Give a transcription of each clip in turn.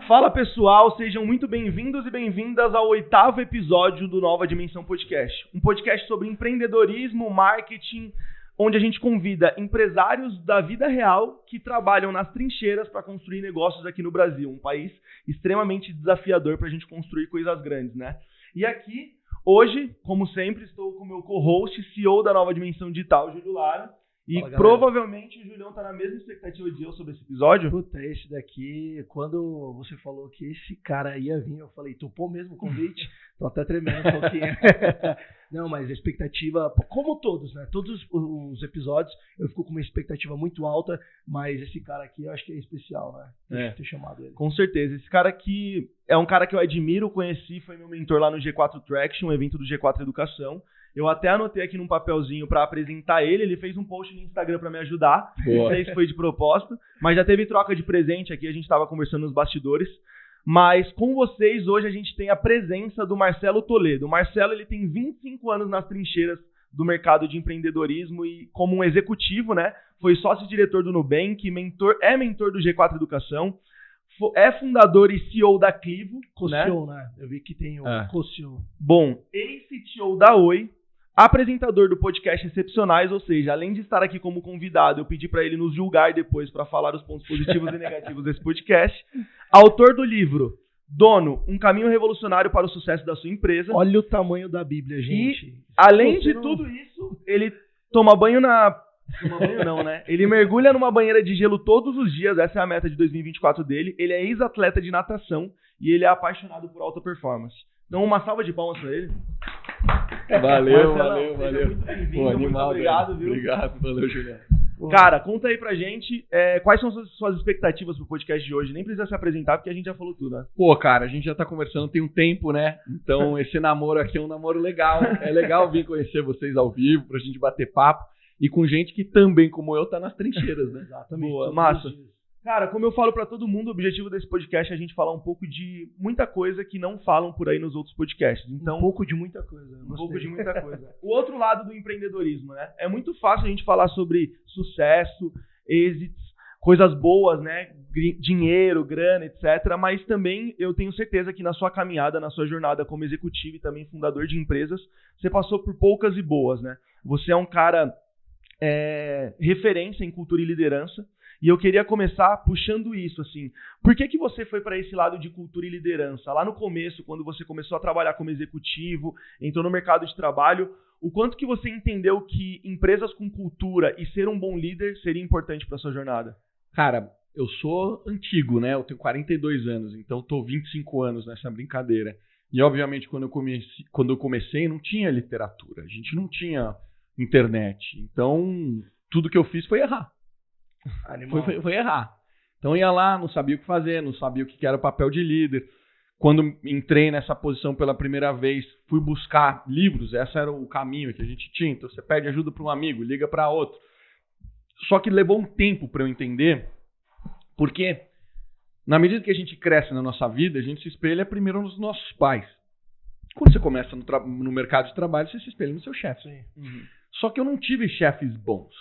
Fala pessoal, sejam muito bem-vindos e bem-vindas ao 8º episódio do Nova Dimensão Podcast. Um podcast sobre empreendedorismo, marketing, onde a gente convida empresários da vida real que trabalham nas trincheiras para construir negócios aqui no Brasil. Um país extremamente desafiador para a gente construir coisas grandes, né? E aqui, hoje, como sempre, estou com o meu co-host, CEO da Nova Dimensão Digital, Júlio Lara. E fala, provavelmente o Julião tá na mesma expectativa de eu sobre esse episódio. Puta, esse daqui, quando você falou que esse cara ia vir, eu falei, topou mesmo o convite? Tô até tremendo um pouquinho. Não, mas a expectativa, como todos, né? Todos os episódios eu fico com uma expectativa muito alta, mas esse cara aqui eu acho que é especial, né? Ter chamado ele. Com certeza. Esse cara aqui é um cara que eu admiro, conheci, foi meu mentor lá no G4 Traction, um evento do G4 Educação. Eu até anotei aqui num papelzinho para apresentar ele. Ele fez um post no Instagram para me ajudar. Não sei se foi de propósito, mas já teve troca de presente aqui. A gente estava conversando nos bastidores. Mas com vocês, hoje a gente tem a presença do Marcelo Toledo. O Marcelo, ele tem 25 anos nas trincheiras do mercado de empreendedorismo e como um executivo, né? Foi sócio-diretor do Nubank, mentor do G4 Educação, é fundador e CEO da Clivo. Co-CEO, né? Eu vi que tem o co-CEO. Bom, ex-CTO da Oi. Apresentador do podcast Excepcionais, ou seja, além de estar aqui como convidado, eu pedi para ele nos julgar depois para falar os pontos positivos e negativos desse podcast. Autor do livro Dono, um caminho revolucionário para o sucesso da sua empresa. Olha o tamanho da Bíblia, gente. E, além de tudo isso, ele toma banho Toma banho não, né? Ele mergulha numa banheira de gelo todos os dias, essa é a meta de 2024 dele. Ele é ex-atleta de natação e ele é apaixonado por alta performance. Então, uma salva de palmas para ele. Valeu. Muito bem-vindo, muito obrigado, viu? Obrigado, valeu, Juliano. Cara, conta aí pra gente quais são suas expectativas pro podcast de hoje. Nem precisa se apresentar, porque a gente já falou tudo, né? Pô, cara, a gente já tá conversando tem um tempo, né? Então, esse namoro aqui é um namoro legal. É legal vir conhecer vocês ao vivo, pra gente bater papo. E com gente que também, como eu, tá nas trincheiras, né? Exatamente. Boa, massa. Cara, como eu falo pra todo mundo, o objetivo desse podcast é a gente falar um pouco de muita coisa que não falam por aí nos outros podcasts. Então, um pouco de muita coisa. O outro lado do empreendedorismo, né? É muito fácil a gente falar sobre sucesso, êxitos, coisas boas, né? Dinheiro, grana, etc. Mas também eu tenho certeza que na sua caminhada, na sua jornada como executivo e também fundador de empresas, você passou por poucas e boas, né? Você é um cara referência em cultura e liderança. E eu queria começar puxando isso, assim. Por que você foi para esse lado de cultura e liderança? Lá no começo, quando você começou a trabalhar como executivo, entrou no mercado de trabalho, o quanto que você entendeu que empresas com cultura e ser um bom líder seria importante para sua jornada? Cara, eu sou antigo, né? Eu tenho 42 anos, então estou 25 anos nessa brincadeira. E, obviamente, quando eu comecei, não tinha literatura. A gente não tinha internet. Então, tudo que eu fiz foi errar. Foi errar. Então ia lá, não sabia o que fazer, não sabia o que era o papel de líder. Quando entrei nessa posição pela primeira vez, fui buscar livros, esse era o caminho que a gente tinha. Então você pede ajuda para um amigo, liga para outro. Só que levou um tempo para eu entender, porque na medida que a gente cresce na nossa vida, a gente se espelha primeiro nos nossos pais. Quando você começa no mercado de trabalho, você se espelha no seu chefe. Só que eu não tive chefes bons.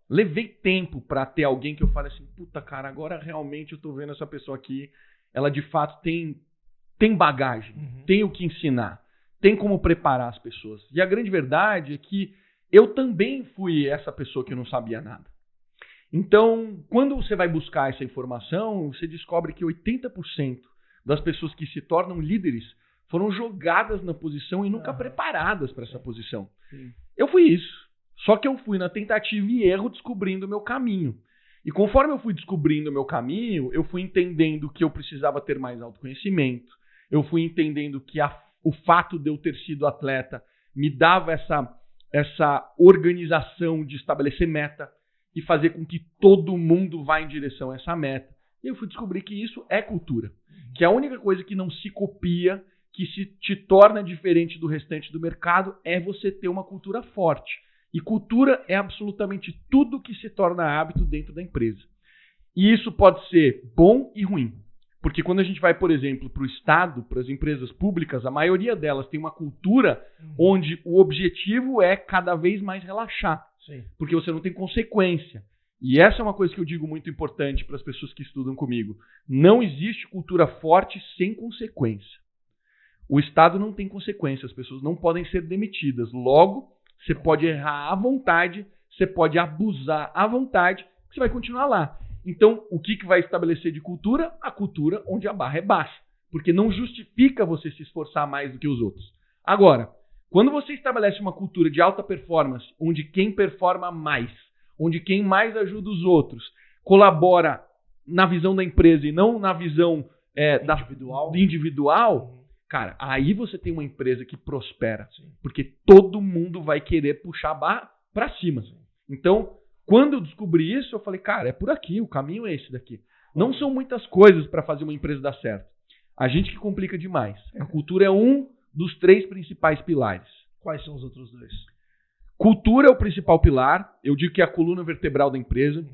Levei tempo pra ter alguém que eu fale assim, puta cara, agora realmente eu tô vendo essa pessoa aqui, ela de fato tem bagagem, tem o que ensinar, tem como preparar as pessoas. E a grande verdade é que eu também fui essa pessoa que não sabia nada. Então, quando você vai buscar essa informação, você descobre que 80% das pessoas que se tornam líderes foram jogadas na posição e nunca preparadas para essa posição. Sim. Eu fui isso. Só que eu fui na tentativa e erro descobrindo o meu caminho. E conforme eu fui descobrindo o meu caminho, eu fui entendendo que eu precisava ter mais autoconhecimento. Eu fui entendendo que o fato de eu ter sido atleta me dava essa organização de estabelecer meta e fazer com que todo mundo vá em direção a essa meta. E eu fui descobrir que isso é cultura. Que a única coisa que não se copia, que se te torna diferente do restante do mercado, é você ter uma cultura forte. E cultura é absolutamente tudo que se torna hábito dentro da empresa. E isso pode ser bom e ruim. Porque quando a gente vai, por exemplo, para o Estado, para as empresas públicas, a maioria delas tem uma cultura onde o objetivo é cada vez mais relaxar. Sim. Porque você não tem consequência. E essa é uma coisa que eu digo muito importante para as pessoas que estudam comigo. Não existe cultura forte sem consequência. O Estado não tem consequência, as pessoas não podem ser demitidas. Logo, você pode errar à vontade, você pode abusar à vontade, você vai continuar lá. Então, o que vai estabelecer de cultura? A cultura onde a barra é baixa. Porque não justifica você se esforçar mais do que os outros. Agora, quando você estabelece uma cultura de alta performance, onde quem performa mais, onde quem mais ajuda os outros, colabora na visão da empresa e não na visão individual, cara, aí você tem uma empresa que prospera. Sim. Porque todo mundo vai querer puxar a barra para cima. Sim. Então, quando eu descobri isso, eu falei, cara, é por aqui, o caminho é esse daqui. Não são muitas coisas para fazer uma empresa dar certo. A gente que complica demais. A cultura é um dos 3 principais pilares. Quais são os outros 2? Cultura é o principal pilar. Eu digo que é a coluna vertebral da empresa.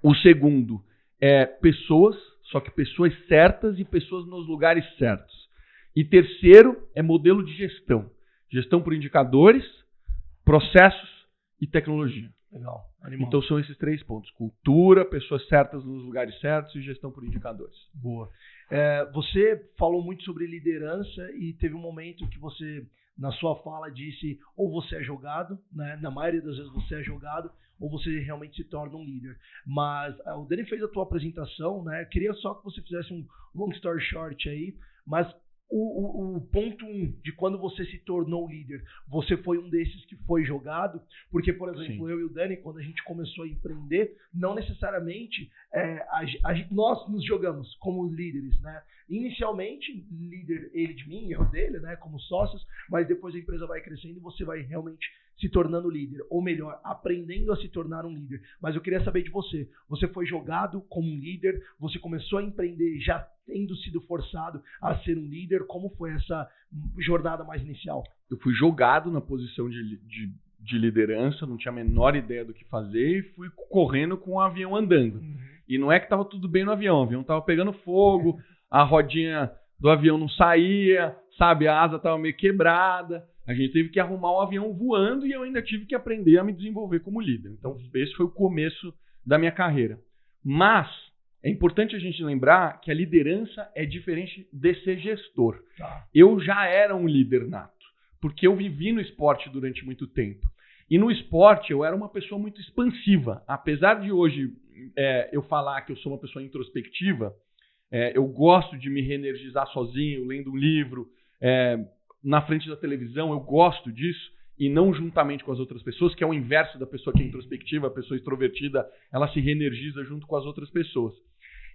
O segundo é pessoas, só que pessoas certas e pessoas nos lugares certos. E terceiro é modelo de gestão. Gestão por indicadores, processos e tecnologia. Legal. Animal. Então são esses 3 pontos. Cultura, pessoas certas nos lugares certos e gestão por indicadores. Boa. Você falou muito sobre liderança e teve um momento que você, na sua fala, disse ou você é jogado, né? Na maioria das vezes você é jogado, ou você realmente se torna um líder. Mas o Dani fez a tua apresentação, né? Eu queria só que você fizesse um long story short aí, mas o ponto 1 de quando você se tornou líder, você foi um desses que foi jogado? Porque, por exemplo, Sim. Eu e o Dani, quando a gente começou a empreender, não necessariamente nós nos jogamos como líderes, né? Inicialmente, líder ele de mim, eu dele, né? Como sócios, mas depois a empresa vai crescendo e você vai realmente se tornando líder, ou melhor, aprendendo a se tornar um líder. Mas eu queria saber de você. Você foi jogado como um líder? Você começou a empreender já tendo sido forçado a ser um líder? Como foi essa jornada mais inicial? Eu fui jogado na posição de liderança, não tinha a menor ideia do que fazer e fui correndo com o avião andando. E não é que estava tudo bem no avião, o avião estava pegando fogo, a rodinha do avião não saía, sabe, a asa estava meio quebrada. A gente teve que arrumar um avião voando e eu ainda tive que aprender a me desenvolver como líder. Então, esse foi o começo da minha carreira. Mas é importante a gente lembrar que a liderança é diferente de ser gestor. Eu já era um líder nato, porque eu vivi no esporte durante muito tempo. E no esporte eu era uma pessoa muito expansiva. Apesar de hoje eu falar que eu sou uma pessoa introspectiva, eu gosto de me reenergizar sozinho, lendo um livro, na frente da televisão, eu gosto disso, e não juntamente com as outras pessoas, que é o inverso da pessoa que é introspectiva, a pessoa extrovertida, ela se reenergiza junto com as outras pessoas.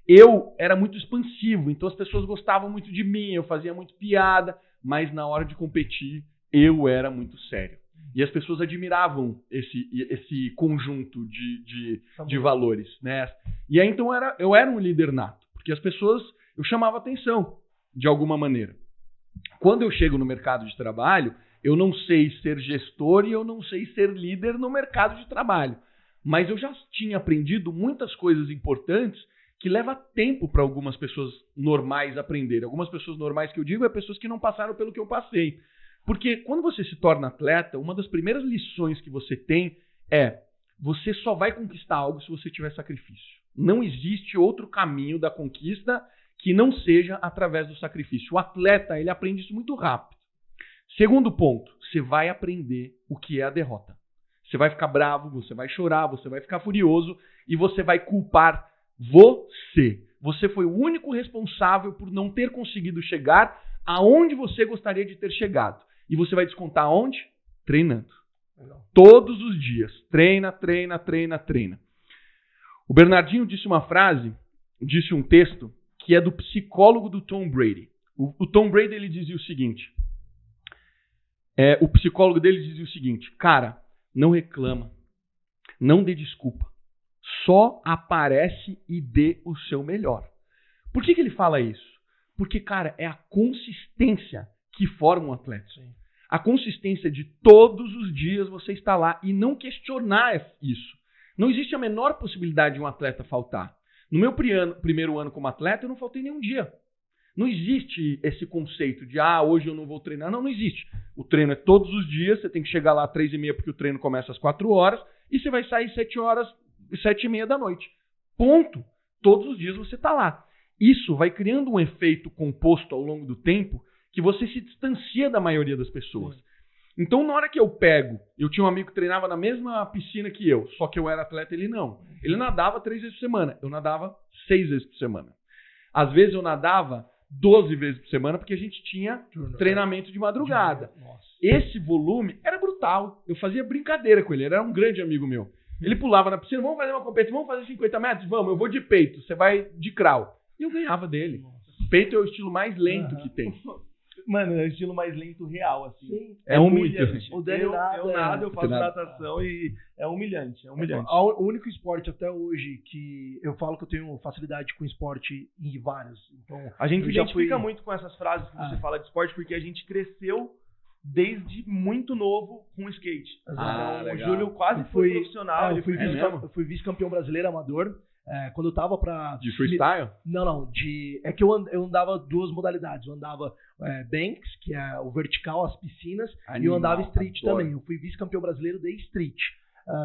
Eu era muito expansivo, então as pessoas gostavam muito de mim, eu fazia muito piada, mas na hora de competir, eu era muito sério. E as pessoas admiravam esse conjunto de valores, né? E aí, então, eu era um líder nato, porque as pessoas, eu chamava atenção, de alguma maneira. Quando eu chego no mercado de trabalho, eu não sei ser gestor e eu não sei ser líder no mercado de trabalho. Mas eu já tinha aprendido muitas coisas importantes que leva tempo para algumas pessoas normais aprenderem. Algumas pessoas normais que eu digo pessoas que não passaram pelo que eu passei. Porque quando você se torna atleta, uma das primeiras lições que você tem você só vai conquistar algo se você tiver sacrifício. Não existe outro caminho da conquista que não seja através do sacrifício. O atleta, ele aprende isso muito rápido. Segundo ponto, você vai aprender o que é a derrota. Você vai ficar bravo, você vai chorar, você vai ficar furioso e você vai culpar você. Você foi o único responsável por não ter conseguido chegar aonde você gostaria de ter chegado. E você vai descontar aonde? Treinando. Todos os dias. Treina, treina, treina, treina. O Bernardinho disse uma frase, disse um texto, que é do psicólogo do Tom Brady. O Tom Brady, ele dizia o seguinte, o psicólogo dele dizia o seguinte, cara, não reclama, não dê desculpa, só aparece e dê o seu melhor. Por que ele fala isso? Porque, cara, é a consistência que forma um atleta. Sim. A consistência de todos os dias você estar lá e não questionar isso. Não existe a menor possibilidade de um atleta faltar. No meu primeiro ano como atleta, eu não faltei nenhum dia. Não existe esse conceito de, hoje eu não vou treinar. Não existe. O treino é todos os dias, você tem que chegar lá às 3h30 porque o treino começa às 4 horas e você vai sair 7 horas 7h30 da noite. Ponto. Todos os dias você está lá. Isso vai criando um efeito composto ao longo do tempo que você se distancia da maioria das pessoas. Então, na hora que eu tinha um amigo que treinava na mesma piscina que eu, só que eu era atleta, ele não. Ele nadava 3 vezes por semana. Eu nadava 6 vezes por semana. Às vezes eu nadava 12 vezes por semana, porque a gente tinha treinamento de madrugada. Esse volume era brutal. Eu fazia brincadeira com ele. Ele era um grande amigo meu. Ele pulava na piscina, vamos fazer uma competição, vamos fazer 50 metros? Vamos, eu vou de peito, você vai de crawl. E eu ganhava dele. Peito é o estilo mais lento que tem. Mano, é o estilo mais lento real, assim. Sim. É humilhante. O Dani eu faço natação e é humilhante, O único esporte até hoje que eu falo que eu tenho facilidade com esporte em vários. Então, a gente identifica muito com essas frases que você fala de esporte, porque a gente cresceu desde muito novo com skate. O Júlio quase foi profissional. Eu fui vice-campeão brasileiro amador. Quando eu tava pra... De freestyle? Não. É que eu andava 2 modalidades. Eu andava banks, que é o vertical, as piscinas, e eu andava street também. Eu fui vice-campeão brasileiro de street.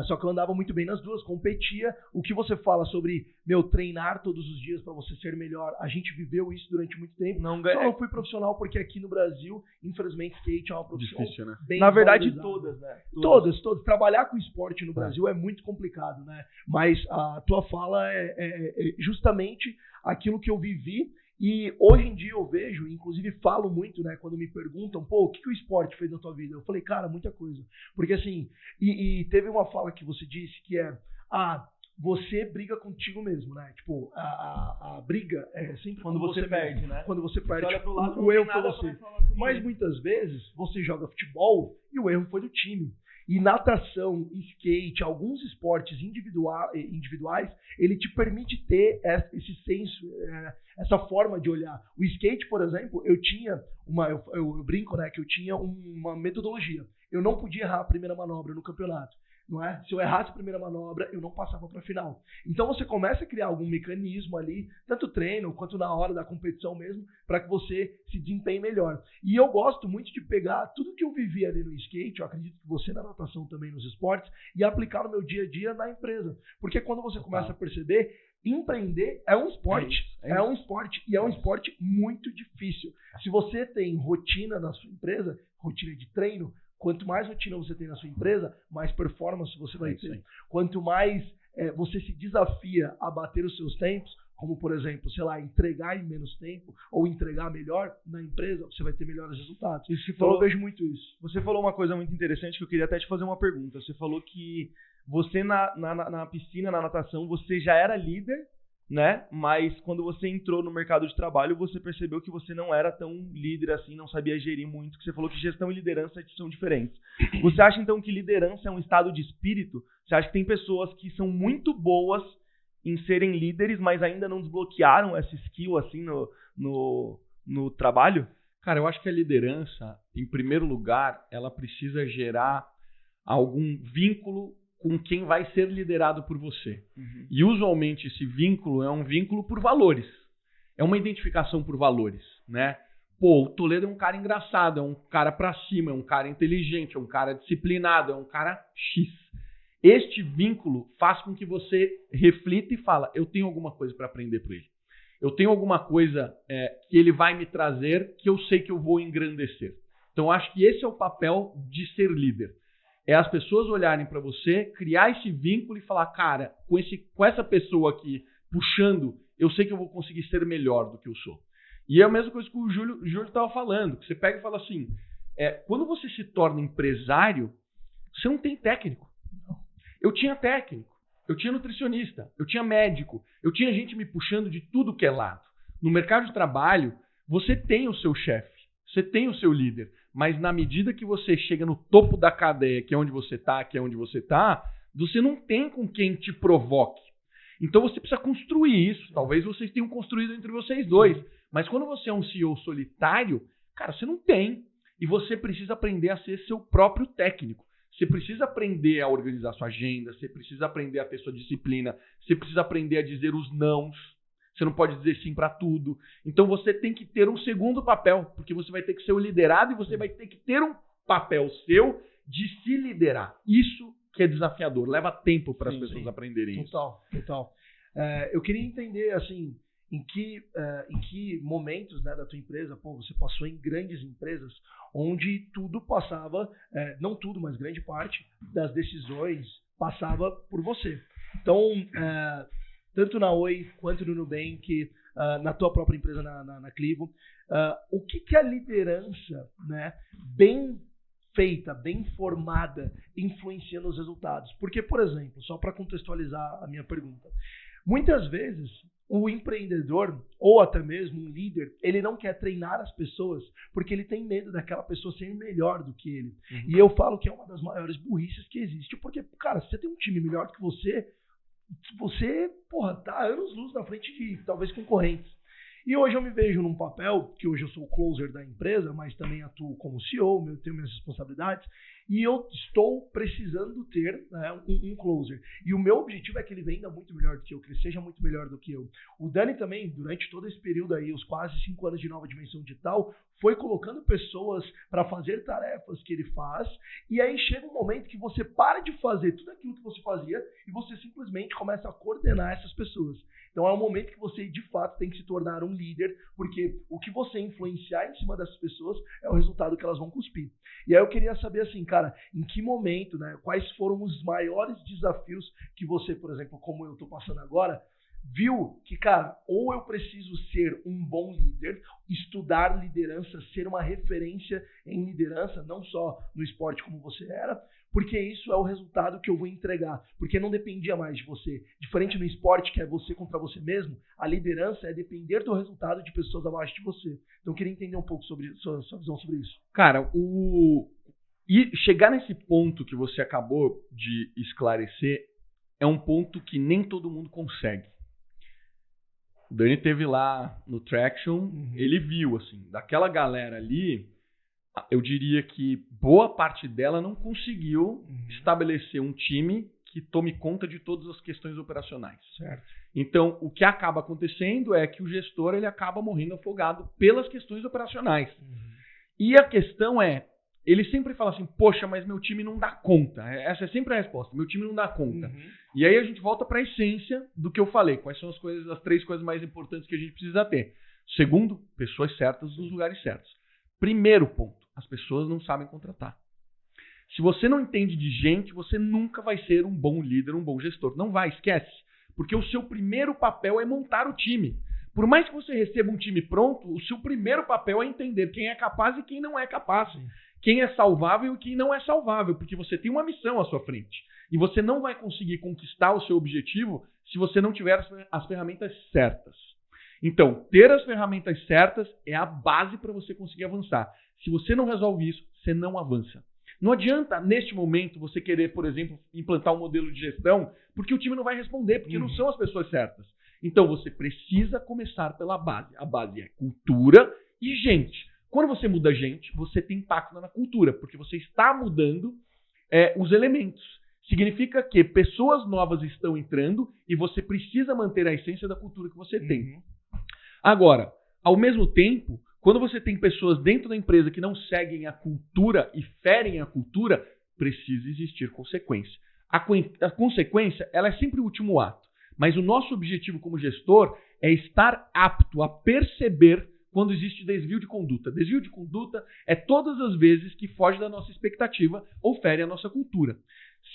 Só que eu andava muito bem nas duas, competia. O que você fala sobre, treinar todos os dias para você ser melhor, a gente viveu isso durante muito tempo. Só não fui profissional porque aqui no Brasil, infelizmente, skate é uma profissão difícil, né? Bem na verdade, valorizada. Todas, né? Todas. Trabalhar com esporte no Brasil é muito complicado, né? Mas a tua fala é justamente aquilo que eu vivi. E hoje em dia eu vejo, inclusive falo muito, né, quando me perguntam, o que o esporte fez na tua vida? Eu falei, cara, muita coisa. Porque assim, e teve uma fala que você disse que você briga contigo mesmo, né? Tipo, a briga é sempre quando você perde, né? Quando você perde, olha pro lado, o erro foi você. Mas muitas vezes você joga futebol e o erro foi do time. E natação, skate, alguns esportes individuais, ele te permite ter esse senso, essa forma de olhar. O skate, por exemplo, eu brinco, né, que eu tinha uma metodologia. Eu não podia errar a primeira manobra no campeonato. Não é? Se eu errasse a primeira manobra, eu não passava para a final. Então você começa a criar algum mecanismo ali, tanto treino quanto na hora da competição mesmo, para que você se desempenhe melhor. E eu gosto muito de pegar tudo que eu vivi ali no skate, eu acredito que você na natação também nos esportes, e aplicar no meu dia a dia na empresa. Porque quando você começa a perceber, empreender é um esporte. É um esporte e é um esporte muito difícil. Se você tem rotina na sua empresa, rotina de treino, quanto mais rotina você tem na sua empresa, mais performance você vai ter. Quanto mais você se desafia a bater os seus tempos, como, por exemplo, entregar em menos tempo ou entregar melhor na empresa, você vai ter melhores resultados. Então eu vejo muito isso. Você falou uma coisa muito interessante que eu queria até te fazer uma pergunta. Você falou que você na piscina, na natação, você já era líder, né? Mas quando você entrou no mercado de trabalho, você percebeu que você não era tão líder assim, não sabia gerir muito, que você falou que gestão e liderança são diferentes. Você acha então que liderança é um estado de espírito? Você acha que tem pessoas que são muito boas em serem líderes, mas ainda não desbloquearam essa skill assim no trabalho? Cara, eu acho que a liderança, em primeiro lugar, ela precisa gerar algum vínculo com quem vai ser liderado por você. Uhum. E usualmente esse vínculo é um vínculo por valores. É uma identificação por valores, né? O Toledo é um cara engraçado, é um cara pra cima, é um cara inteligente, é um cara disciplinado, é um cara X. Este vínculo faz com que você reflita e fala, eu tenho alguma coisa para aprender por ele. Eu tenho alguma coisa que ele vai me trazer que eu sei que eu vou engrandecer. Então acho que esse é o papel de ser líder. É as pessoas olharem para você, criar esse vínculo e falar, cara, com essa pessoa aqui puxando, eu sei que eu vou conseguir ser melhor do que eu sou. E é a mesma coisa que o Júlio estava falando, que você pega e fala assim, quando você se torna empresário, você não tem técnico. Eu tinha técnico, eu tinha nutricionista, eu tinha médico, eu tinha gente me puxando de tudo que é lado. No mercado de trabalho, você tem o seu chefe, você tem o seu líder. Mas na medida que você chega no topo da cadeia, que é onde você está, você não tem com quem te provoque. Então você precisa construir isso. Talvez vocês tenham construído entre vocês dois. Mas quando você é um CEO solitário, cara, você não tem. E você precisa aprender a ser seu próprio técnico. Você precisa aprender a organizar sua agenda, você precisa aprender a ter sua disciplina, você precisa aprender a dizer os nãos. Você não pode dizer sim para tudo. Então você tem que ter um segundo papel, porque você vai ter que ser o liderado e você vai ter que ter um papel seu de se liderar. Isso que é desafiador, leva tempo para as Sim, pessoas sim. aprenderem isso. Total. Eu queria entender, assim, em que momentos, né, da tua empresa, você passou em grandes empresas, onde tudo passava, não tudo, mas grande parte das decisões passava por você. Então, tanto na Oi quanto no Nubank, na tua própria empresa, na Clivo, o que a liderança, né, bem feita, bem formada, influencia nos resultados? Porque, por exemplo, só para contextualizar a minha pergunta, muitas vezes o empreendedor, ou até mesmo um líder, ele não quer treinar as pessoas porque ele tem medo daquela pessoa ser melhor do que ele. Uhum. E eu falo que é uma das maiores burrices que existe, porque, cara, se você tem um time melhor que você, tá anos-luz na frente de, talvez, concorrentes. E hoje eu me vejo num papel, que hoje eu sou o closer da empresa, mas também atuo como CEO, tenho minhas responsabilidades, e eu estou precisando ter, né, um closer. E o meu objetivo é que ele venda muito melhor do que eu, que ele seja muito melhor do que eu. O Dani também, durante todo esse período aí, os quase 5 anos de Nova Dimensão Digital, foi colocando pessoas para fazer tarefas que ele faz, e aí chega um momento que você para de fazer tudo aquilo que você fazia e você simplesmente começa a coordenar essas pessoas. Então é um momento que você, de fato, tem que se tornar um líder, porque o que você influenciar em cima dessas pessoas é o resultado que elas vão cuspir. E aí eu queria saber, assim, cara, em que momento, né, quais foram os maiores desafios que você, por exemplo, como eu estou passando agora, viu que, cara, ou eu preciso ser um bom líder, estudar liderança, ser uma referência em liderança, não só no esporte como você era, porque isso é o resultado que eu vou entregar, porque não dependia mais de você. Diferente no esporte, que é você contra você mesmo, a liderança é depender do resultado de pessoas abaixo de você. Então eu queria entender um pouco sobre sua visão sobre isso. Cara, e chegar nesse ponto que você acabou de esclarecer é um ponto que nem todo mundo consegue. O Dani teve lá no Traction, ele viu, assim, daquela galera ali, eu diria que boa parte dela não conseguiu estabelecer um time que tome conta de todas as questões operacionais. Certo. Então, o que acaba acontecendo é que o gestor ele acaba morrendo afogado pelas questões operacionais. E a questão é, ele sempre fala assim, poxa, mas meu time não dá conta. Essa é sempre a resposta, meu time não dá conta. E aí a gente volta para a essência do que eu falei, quais são as 3 coisas mais importantes que a gente precisa ter. Segundo, pessoas certas nos lugares certos. Primeiro ponto, as pessoas não sabem contratar. Se você não entende de gente, você nunca vai ser um bom líder, um bom gestor. Não vai, esquece. Porque o seu primeiro papel é montar o time. Por mais que você receba um time pronto, o seu primeiro papel é entender quem é capaz e quem não é capaz. Quem é salvável e quem não é salvável, porque você tem uma missão à sua frente. E você não vai conseguir conquistar o seu objetivo se você não tiver as ferramentas certas. Então, ter as ferramentas certas é a base para você conseguir avançar. Se você não resolve isso, você não avança. Não adianta, neste momento, você querer, por exemplo, implantar um modelo de gestão, porque o time não vai responder, porque não são as pessoas certas. Então, você precisa começar pela base. A base é cultura e gente. Quando você muda gente, você tem impacto na cultura, porque você está mudando os elementos. Significa que pessoas novas estão entrando e você precisa manter a essência da cultura que você tem. Agora, ao mesmo tempo, quando você tem pessoas dentro da empresa que não seguem a cultura e ferem a cultura, precisa existir consequência. A consequência, ela é sempre o último ato. Mas o nosso objetivo como gestor é estar apto a perceber quando existe desvio de conduta. Desvio de conduta é todas as vezes que foge da nossa expectativa ou fere a nossa cultura.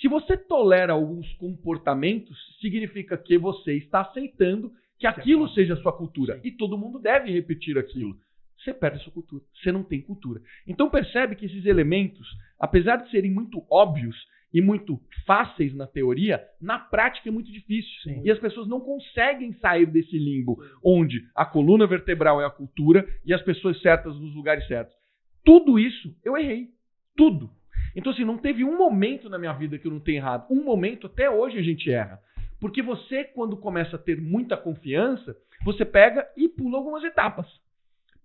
Se você tolera alguns comportamentos, significa que você está aceitando que aquilo seja a sua cultura. E todo mundo deve repetir aquilo. Você perde a sua cultura. Você não tem cultura. Então percebe que esses elementos, apesar de serem muito óbvios e muito fáceis na teoria, na prática é muito difícil. Sim. E as pessoas não conseguem sair desse limbo, onde a coluna vertebral é a cultura e as pessoas certas nos lugares certos. Tudo isso eu errei. Tudo. Então assim, não teve um momento na minha vida que eu não tenha errado. Um momento, até hoje a gente erra. Porque você, quando começa a ter muita confiança, você pega e pula algumas etapas.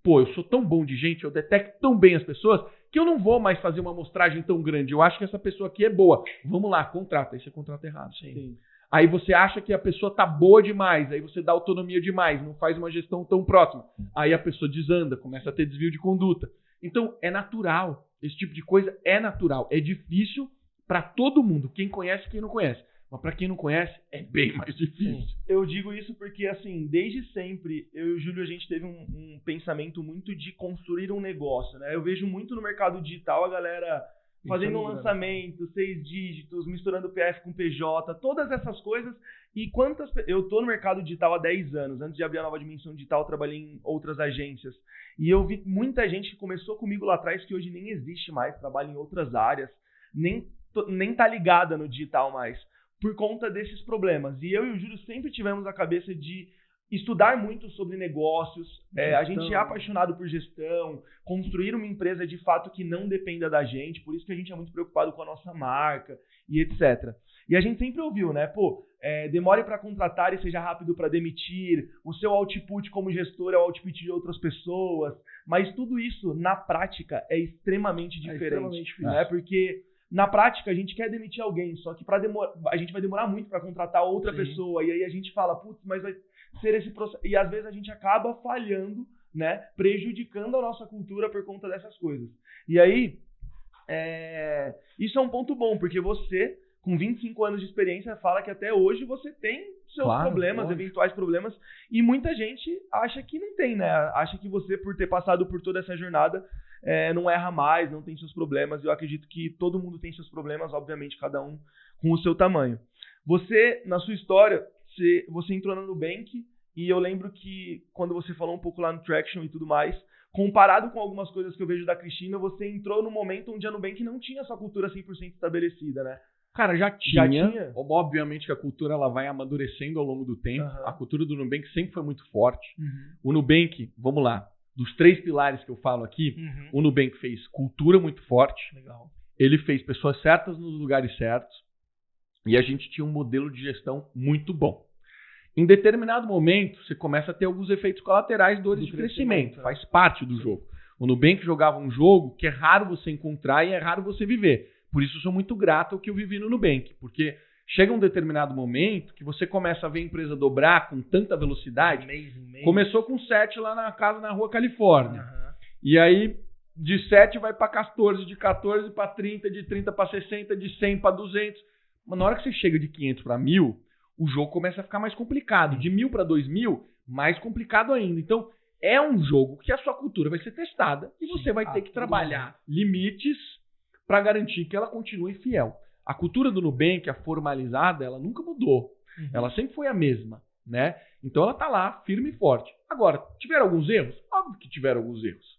Pô, eu sou tão bom de gente, eu detecto tão bem as pessoas, que eu não vou mais fazer uma amostragem tão grande. Eu acho que essa pessoa aqui é boa. Vamos lá, contrata. Aí você contrata errado. Sim. Aí você acha que a pessoa tá boa demais, aí você dá autonomia demais, não faz uma gestão tão próxima. Aí a pessoa desanda, começa a ter desvio de conduta. Então, é natural. Esse tipo de coisa é natural. É difícil para todo mundo. Quem conhece e quem não conhece. Mas para quem não conhece, é bem mais difícil. Eu digo isso porque, assim, desde sempre, eu e o Júlio, a gente teve um pensamento muito de construir um negócio, né? Eu vejo muito no mercado digital a galera fazendo um lançamento, 6 dígitos, misturando PF com PJ, todas essas coisas. E eu tô no mercado digital há 10 anos. Antes de abrir a Nova Dimensão Digital, eu trabalhei em outras agências. E eu vi muita gente que começou comigo lá atrás, que hoje nem existe mais, trabalha em outras áreas, nem tá ligada no digital mais, por conta desses problemas. E eu e o Júlio sempre tivemos a cabeça de estudar muito sobre negócios. A gente é apaixonado por gestão, construir uma empresa de fato que não dependa da gente, por isso que a gente é muito preocupado com a nossa marca e etc. E a gente sempre ouviu, né? Demore para contratar e seja rápido para demitir, o seu output como gestor é o output de outras pessoas, mas tudo isso, na prática, é extremamente diferente. Né? Porque na prática, a gente quer demitir alguém, só que a gente vai demorar muito para contratar outra pessoa. E aí a gente fala, putz, mas vai ser esse processo. E às vezes a gente acaba falhando, né? Prejudicando a nossa cultura por conta dessas coisas. E aí, isso é um ponto bom, porque você, com 25 anos de experiência, fala que até hoje você tem seus problemas, eventuais problemas. E muita gente acha que não tem, né? Acha que você, por ter passado por toda essa jornada, não erra mais, não tem seus problemas. Eu acredito que todo mundo tem seus problemas, obviamente, cada um com o seu tamanho. Você, na sua história, você entrou no Nubank, e eu lembro que quando você falou um pouco lá no Traction e tudo mais, comparado com algumas coisas que eu vejo da Cristina, você entrou no momento onde a Nubank não tinha sua cultura 100% estabelecida, né? Cara, já tinha. Obviamente que a cultura ela vai amadurecendo ao longo do tempo. A cultura do Nubank sempre foi muito forte. O Nubank, vamos lá, dos 3 pilares que eu falo aqui, o Nubank fez cultura muito forte. Legal. Ele fez pessoas certas nos lugares certos. E a gente tinha um modelo de gestão muito bom. Em determinado momento, você começa a ter alguns efeitos colaterais, dores de crescimento. Faz parte do jogo. O Nubank jogava um jogo que é raro você encontrar e é raro você viver. Por isso eu sou muito grato ao que eu vivi no Nubank. Porque chega um determinado momento que você começa a ver a empresa dobrar com tanta velocidade. Começou com 7 lá na casa na Rua Califórnia. E aí, de 7 vai para 14, de 14 para 30, de 30 para 60, de 100 para 200. Mas na hora que você chega de 500 para 1.000, o jogo começa a ficar mais complicado. De 1.000 para 2.000, mais complicado ainda. Então, é um jogo que a sua cultura vai ser testada e você vai ter que trabalhar limites para garantir que ela continue fiel. A cultura do Nubank, a formalizada, ela nunca mudou. Ela sempre foi a mesma, né? Então, ela está lá, firme e forte. Agora, tiveram alguns erros? Óbvio que tiveram alguns erros.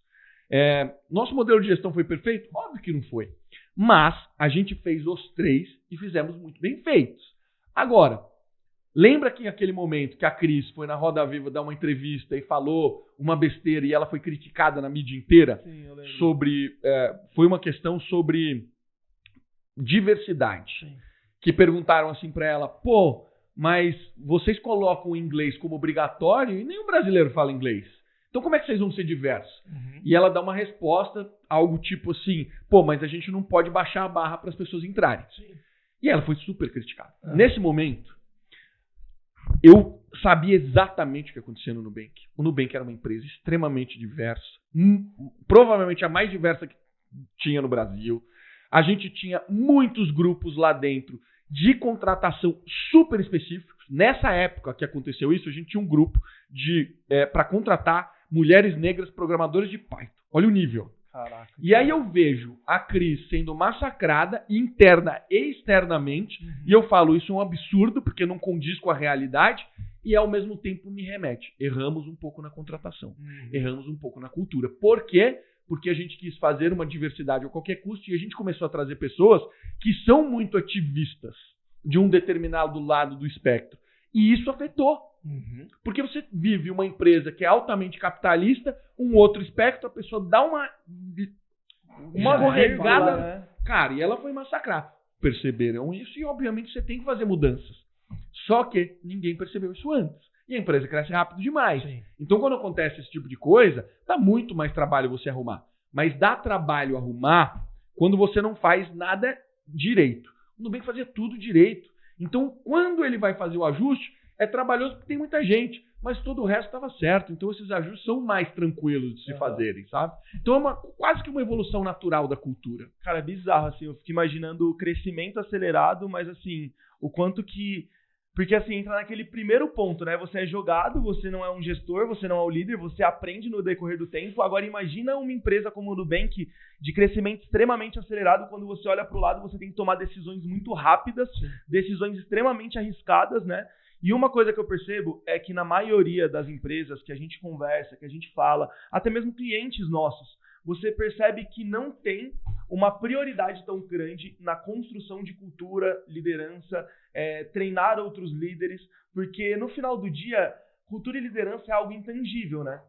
Nosso modelo de gestão foi perfeito? Óbvio que não foi. Mas a gente fez os 3 e fizemos muito bem feitos. Agora, lembra que naquele momento que a Cris foi na Roda Viva dar uma entrevista e falou uma besteira e ela foi criticada na mídia inteira? Sim, eu lembro. Foi uma questão sobre diversidade. Sim. Que perguntaram assim para ela, mas vocês colocam o inglês como obrigatório e nenhum brasileiro fala inglês. Então como é que vocês vão ser diversos? E ela dá uma resposta, algo tipo assim, mas a gente não pode baixar a barra para as pessoas entrarem. Sim. E ela foi super criticada. Nesse momento, eu sabia exatamente o que acontecia no Nubank. O Nubank era uma empresa extremamente diversa, provavelmente a mais diversa que tinha no Brasil. A gente tinha muitos grupos lá dentro de contratação super específicos. Nessa época que aconteceu isso, a gente tinha um grupo para contratar mulheres negras programadoras de Python. Olha o nível. Caraca. E aí eu vejo a Cris sendo massacrada interna e externamente, e eu falo, isso é um absurdo, porque não condiz com a realidade, e ao mesmo tempo me remete. Erramos um pouco na contratação, erramos um pouco na cultura. Por quê? Porque a gente quis fazer uma diversidade a qualquer custo, e a gente começou a trazer pessoas que são muito ativistas de um determinado lado do espectro. E isso afetou. Porque você vive uma empresa que é altamente capitalista, um outro espectro, a pessoa dá uma regada, né? Cara, e ela foi massacrada. Perceberam isso e, obviamente, você tem que fazer mudanças. Só que ninguém percebeu isso antes. E a empresa cresce rápido demais. Sim. Então, quando acontece esse tipo de coisa, dá muito mais trabalho você arrumar. Mas dá trabalho arrumar quando você não faz nada direito. O Nubank fazia tudo direito. Então, quando ele vai fazer o ajuste, é trabalhoso porque tem muita gente. mas todo o resto estava certo. Então esses ajustes são mais tranquilos de se fazerem, sabe? Então é quase que uma evolução natural da cultura. Cara, é bizarro, assim, eu fico imaginando o crescimento acelerado, mas assim, o quanto que... Porque assim, entra naquele primeiro ponto, né? Você é jogado, você não é um gestor, você não é o líder, você aprende no decorrer do tempo. Agora imagina uma empresa como o Nubank de crescimento extremamente acelerado, quando você olha para o lado, você tem que tomar decisões muito rápidas, decisões extremamente arriscadas, né? E uma coisa que eu percebo é que na maioria das empresas que a gente conversa, que a gente fala, até mesmo clientes nossos, você percebe que não tem uma prioridade tão grande na construção de cultura, liderança, treinar outros líderes, porque no final do dia, cultura e liderança é algo intangível, né?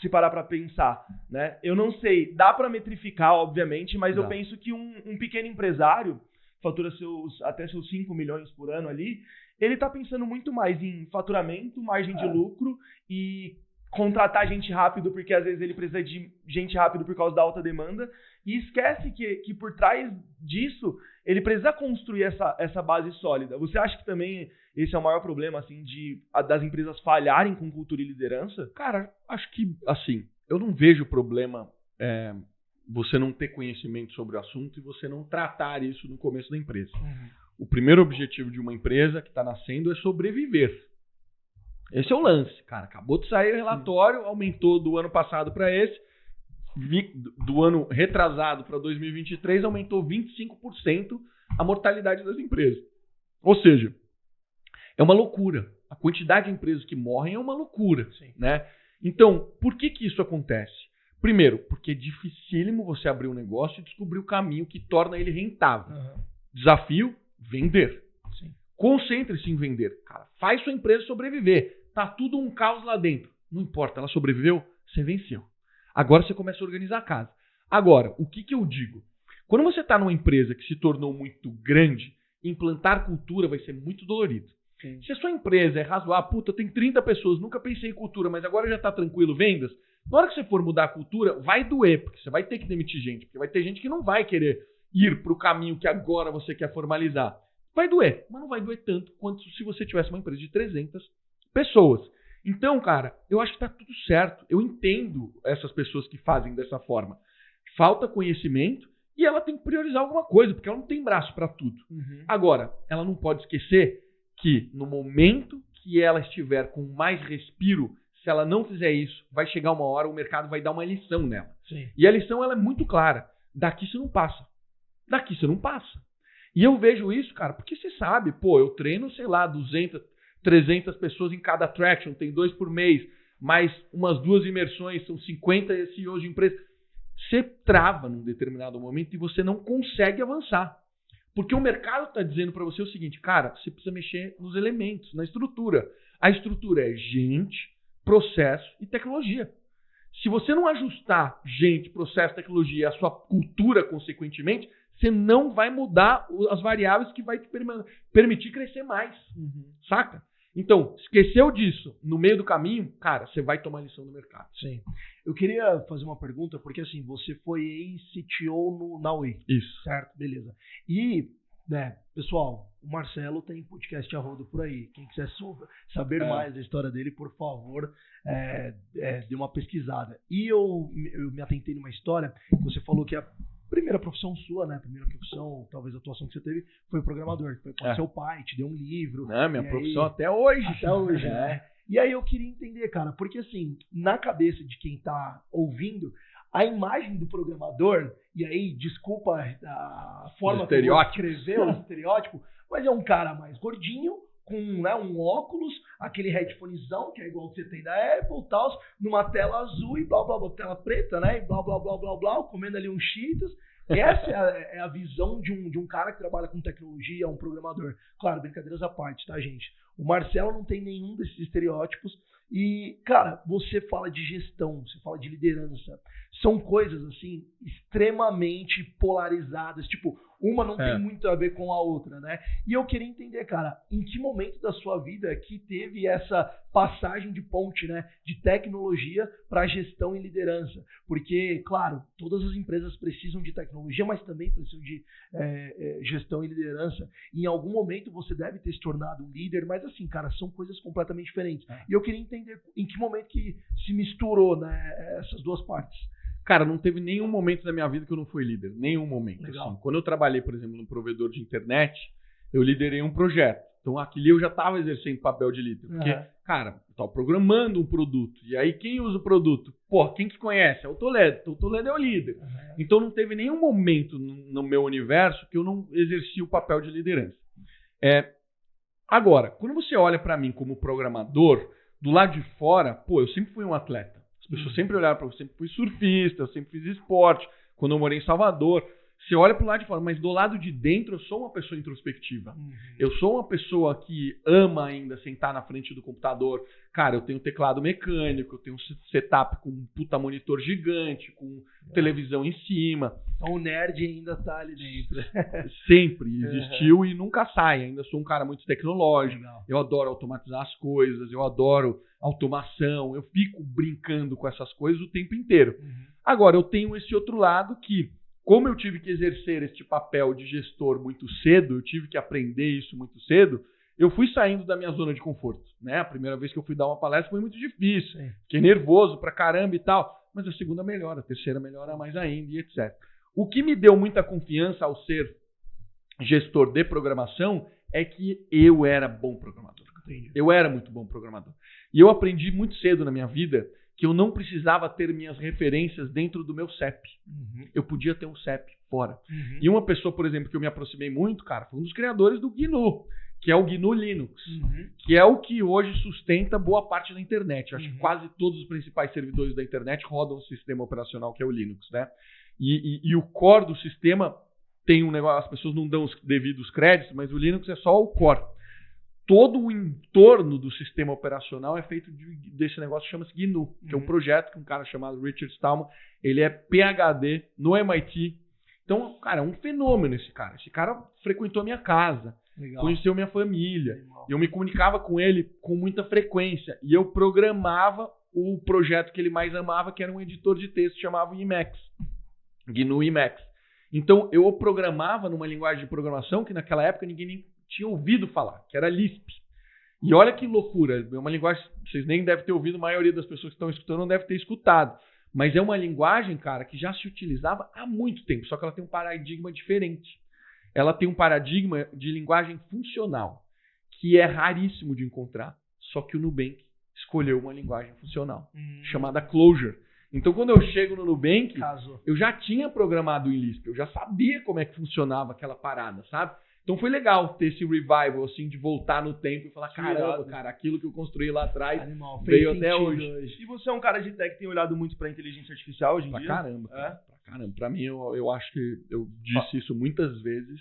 Se parar para pensar, né? Eu não sei, dá para metrificar, obviamente, mas eu penso que um pequeno empresário, fatura até seus 5 milhões por ano ali, ele está pensando muito mais em faturamento, margem de lucro e contratar gente rápido, porque às vezes ele precisa de gente rápido por causa da alta demanda, e esquece que por trás disso ele precisa construir essa base sólida. Você acha que também esse é o maior problema assim, das empresas falharem com cultura e liderança? Cara, acho que assim, eu não vejo problema você não ter conhecimento sobre o assunto e você não tratar isso no começo da empresa. O primeiro objetivo de uma empresa que está nascendo é sobreviver. Esse é o lance, cara. Acabou de sair o relatório, aumentou do ano passado para esse, do ano retrasado para 2023, aumentou 25% a mortalidade das empresas. Ou seja, é uma loucura. A quantidade de empresas que morrem é uma loucura, né? Então, por que isso acontece? Primeiro, porque é dificílimo você abrir um negócio e descobrir o caminho que torna ele rentável. Desafio, vender. Concentre-se em vender. Cara, faz sua empresa sobreviver. Tá tudo um caos lá dentro. Não importa, ela sobreviveu, você venceu. Agora você começa a organizar a casa. Agora, o que eu digo? Quando você está numa empresa que se tornou muito grande, implantar cultura vai ser muito dolorido. Se a sua empresa é razoável, tem 30 pessoas, nunca pensei em cultura, mas agora já está tranquilo, vendas, na hora que você for mudar a cultura, vai doer, porque você vai ter que demitir gente, porque vai ter gente que não vai querer ir para o caminho que agora você quer formalizar. Vai doer, mas não vai doer tanto quanto se você tivesse uma empresa de 300 pessoas. Então, cara, eu acho que está tudo certo. Eu entendo essas pessoas que fazem dessa forma. Falta conhecimento e ela tem que priorizar alguma coisa, porque ela não tem braço para tudo. Agora, ela não pode esquecer que no momento que ela estiver com mais respiro, se ela não fizer isso, vai chegar uma hora, o mercado vai dar uma lição nela. E a lição ela é muito clara. Daqui você não passa. Daqui você não passa. E eu vejo isso, cara, porque você sabe, eu treino, sei lá, 200, 300 pessoas em cada traction, tem 2 por mês, mais umas 2 imersões, são 50 CEOs de empresa. Você trava num determinado momento e você não consegue avançar. Porque o mercado está dizendo para você o seguinte, cara, você precisa mexer nos elementos, na estrutura. A estrutura é gente, processo e tecnologia. Se você não ajustar gente, processo, tecnologia e a sua cultura consequentemente, você não vai mudar as variáveis que vai te permitir crescer mais. Saca? Então, esqueceu disso no meio do caminho, cara, você vai tomar lição do mercado. Eu queria fazer uma pergunta, porque assim, você foi ex-CTO na Oi. Isso. Certo? Beleza. E, pessoal, o Marcelo tem podcast a rodo por aí. Quem quiser saber mais da história dele, por favor, dê uma pesquisada. E eu me atentei numa história que você falou que a primeira profissão sua, né? A primeira profissão, talvez a atuação que você teve, foi programador. Foi com seu pai, te deu um livro. Minha profissão até hoje. Até hoje, né? E aí eu queria entender, cara, porque assim, na cabeça de quem tá ouvindo, a imagem do programador, e aí, desculpa a forma que eu vou escrever o estereótipo, mas é um cara mais gordinho, com um óculos, aquele headphonezão, que é igual que você tem da Apple e tal, numa tela azul e blá, blá, blá, tela preta, né? E blá, blá, blá, blá, blá, comendo ali uns Cheetos. Essa é a visão de um cara que trabalha com tecnologia, um programador. Claro, brincadeiras à parte, tá, gente? O Marcelo não tem nenhum desses estereótipos. E, cara, você fala de gestão, você fala de liderança. São coisas, assim, extremamente polarizadas. Tipo, Uma não tem muito a ver com a outra, né? E eu queria entender, cara, em que momento da sua vida que teve essa passagem de ponte, né? De tecnologia para gestão e liderança. Porque, claro, todas as empresas precisam de tecnologia, mas também precisam de gestão e liderança. Em algum momento você deve ter se tornado um líder, mas assim, cara, são coisas completamente diferentes. E eu queria entender em que momento que se misturou, né, essas duas partes. Cara, não teve nenhum momento da minha vida que eu não fui líder. Nenhum momento. Assim. Quando eu trabalhei, por exemplo, no provedor de internet, eu liderei um projeto. Então, aquilo eu já estava exercendo papel de líder. Porque, cara, eu estava programando um produto. E aí, quem usa o produto? Pô, quem que conhece? É o Toledo. Então, o Toledo é o líder. Então, não teve nenhum momento no meu universo que eu não exerci o papel de liderança. Agora, quando você olha para mim como programador, do lado de fora, pô, eu sempre fui um atleta. As pessoas sempre olharam para mim, eu sempre fui surfista, eu sempre fiz esporte, quando eu morei em Salvador. Você olha pro lado de fora, mas do lado de dentro eu sou uma pessoa introspectiva. Eu sou uma pessoa que ama ainda sentar na frente do computador. Cara, eu tenho teclado mecânico, eu tenho um setup com um puta monitor gigante, com televisão em cima. Então o nerd ainda tá ali dentro. Sempre existiu e nunca sai. Ainda sou um cara muito tecnológico. Legal. Eu adoro automatizar as coisas, eu adoro automação, eu fico brincando com essas coisas o tempo inteiro. Agora, eu tenho esse outro lado que, como eu tive que exercer este papel de gestor muito cedo, eu tive que aprender isso muito cedo, eu fui saindo da minha zona de conforto. Né? A primeira vez que eu fui dar uma palestra foi muito difícil, fiquei nervoso pra caramba e tal, mas a segunda melhora, a terceira melhora mais ainda e etc. O que me deu muita confiança ao ser gestor de programação é que eu era bom programador. Eu era muito bom programador. E eu aprendi muito cedo na minha vida que eu não precisava ter minhas referências dentro do meu CEP. Eu podia ter um CEP fora. E uma pessoa, por exemplo, que eu me aproximei muito, cara, foi um dos criadores do GNU, que é o GNU Linux, que é o que hoje sustenta boa parte da internet. Eu acho que quase todos os principais servidores da internet rodam o sistema operacional que é o Linux, né? E o core do sistema tem um negócio, as pessoas não dão os devidos créditos, mas o Linux é só o core. Todo o entorno do sistema operacional é feito desse negócio que chama-se GNU, que é um projeto que um cara chamado Richard Stallman, ele é PhD no MIT. Então, cara, é um fenômeno esse cara. Esse cara frequentou a minha casa, conheceu minha família. Eu me comunicava com ele com muita frequência. E eu programava o projeto que ele mais amava, que era um editor de texto chamado Emacs. GNU Emacs. Então, eu programava numa linguagem de programação que naquela época ninguém nem tinha ouvido falar, que era Lisp. E olha que loucura, é uma linguagem que vocês nem devem ter ouvido, a maioria das pessoas que estão escutando não deve ter escutado. Mas é uma linguagem, cara, que já se utilizava há muito tempo, só que ela tem um paradigma diferente. Ela tem um paradigma de linguagem funcional, que é raríssimo de encontrar, só que o Nubank escolheu uma linguagem funcional, chamada Clojure. Então, quando eu chego no Nubank, eu já tinha programado em Lisp, eu já sabia como é que funcionava aquela parada, sabe? Então foi legal ter esse revival, assim, de voltar no tempo e falar, caramba, cara, aquilo que eu construí lá atrás veio até hoje. E você é um cara de tech que tem olhado muito pra inteligência artificial hoje em dia? Pra caramba. Pra caramba. Pra mim, eu acho que eu disse isso muitas vezes.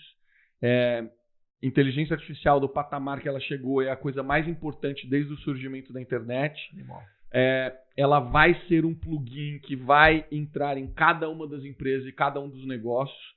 Inteligência artificial do patamar que ela chegou é a coisa mais importante desde o surgimento da internet. Ela vai ser um plugin que vai entrar em cada uma das empresas e cada um dos negócios.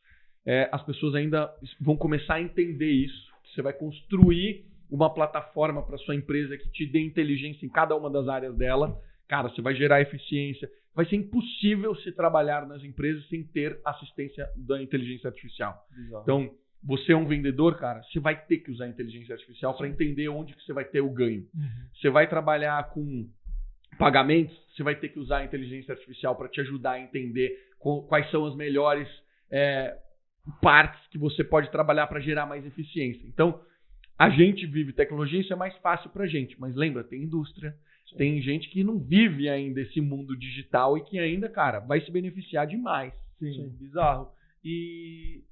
As pessoas ainda vão começar a entender isso. Você vai construir uma plataforma para sua empresa que te dê inteligência em cada uma das áreas dela. Cara, você vai gerar eficiência. Vai ser impossível se trabalhar nas empresas sem ter assistência da inteligência artificial. Exato. Então, você é um vendedor, cara, você vai ter que usar a inteligência artificial para entender onde que você vai ter o ganho. Você vai trabalhar com pagamentos, você vai ter que usar a inteligência artificial para te ajudar a entender quais são as melhores partes que você pode trabalhar para gerar mais eficiência. Então, a gente vive tecnologia, isso é mais fácil para a gente. Mas lembra, tem indústria, tem gente que não vive ainda esse mundo digital e que ainda, cara, vai se beneficiar demais. Sim. Bizarro. E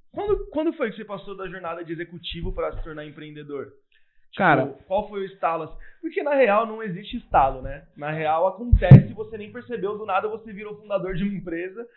quando foi que você passou da jornada de executivo para se tornar empreendedor? Cara, qual foi o estalo? Assim? Porque na real não existe estalo, né? Na real acontece, você nem percebeu, do nada você virou fundador de uma empresa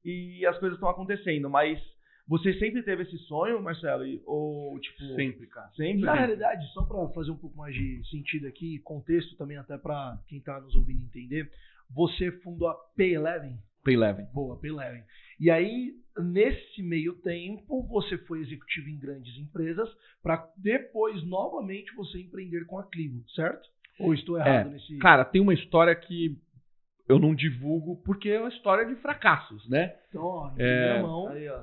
e as coisas estão acontecendo, mas você sempre teve esse sonho, Marcelo? Ou, tipo... Sempre, cara. Sempre? Na realidade, só para fazer um pouco mais de sentido aqui, contexto também até para quem tá nos ouvindo entender, você fundou a Pay11? Pay11. Boa, Pay11. E aí, nesse meio tempo, você foi executivo em grandes empresas para depois, novamente, você empreender com a Clivo, certo? Ou estou errado nesse... Cara, tem uma história que eu não divulgo porque é uma história de fracassos, né? Então, ó, em primeira mão... Aí, ó.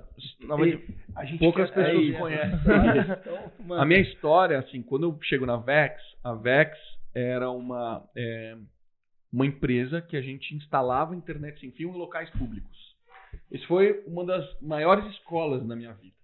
A gente Poucas quer- pessoas isso. conhecem. Então, mano, A minha história, assim, quando eu chego na Vex, a Vex era uma empresa que a gente instalava internet sem fio em locais públicos. Isso foi uma das maiores escolas na minha vida.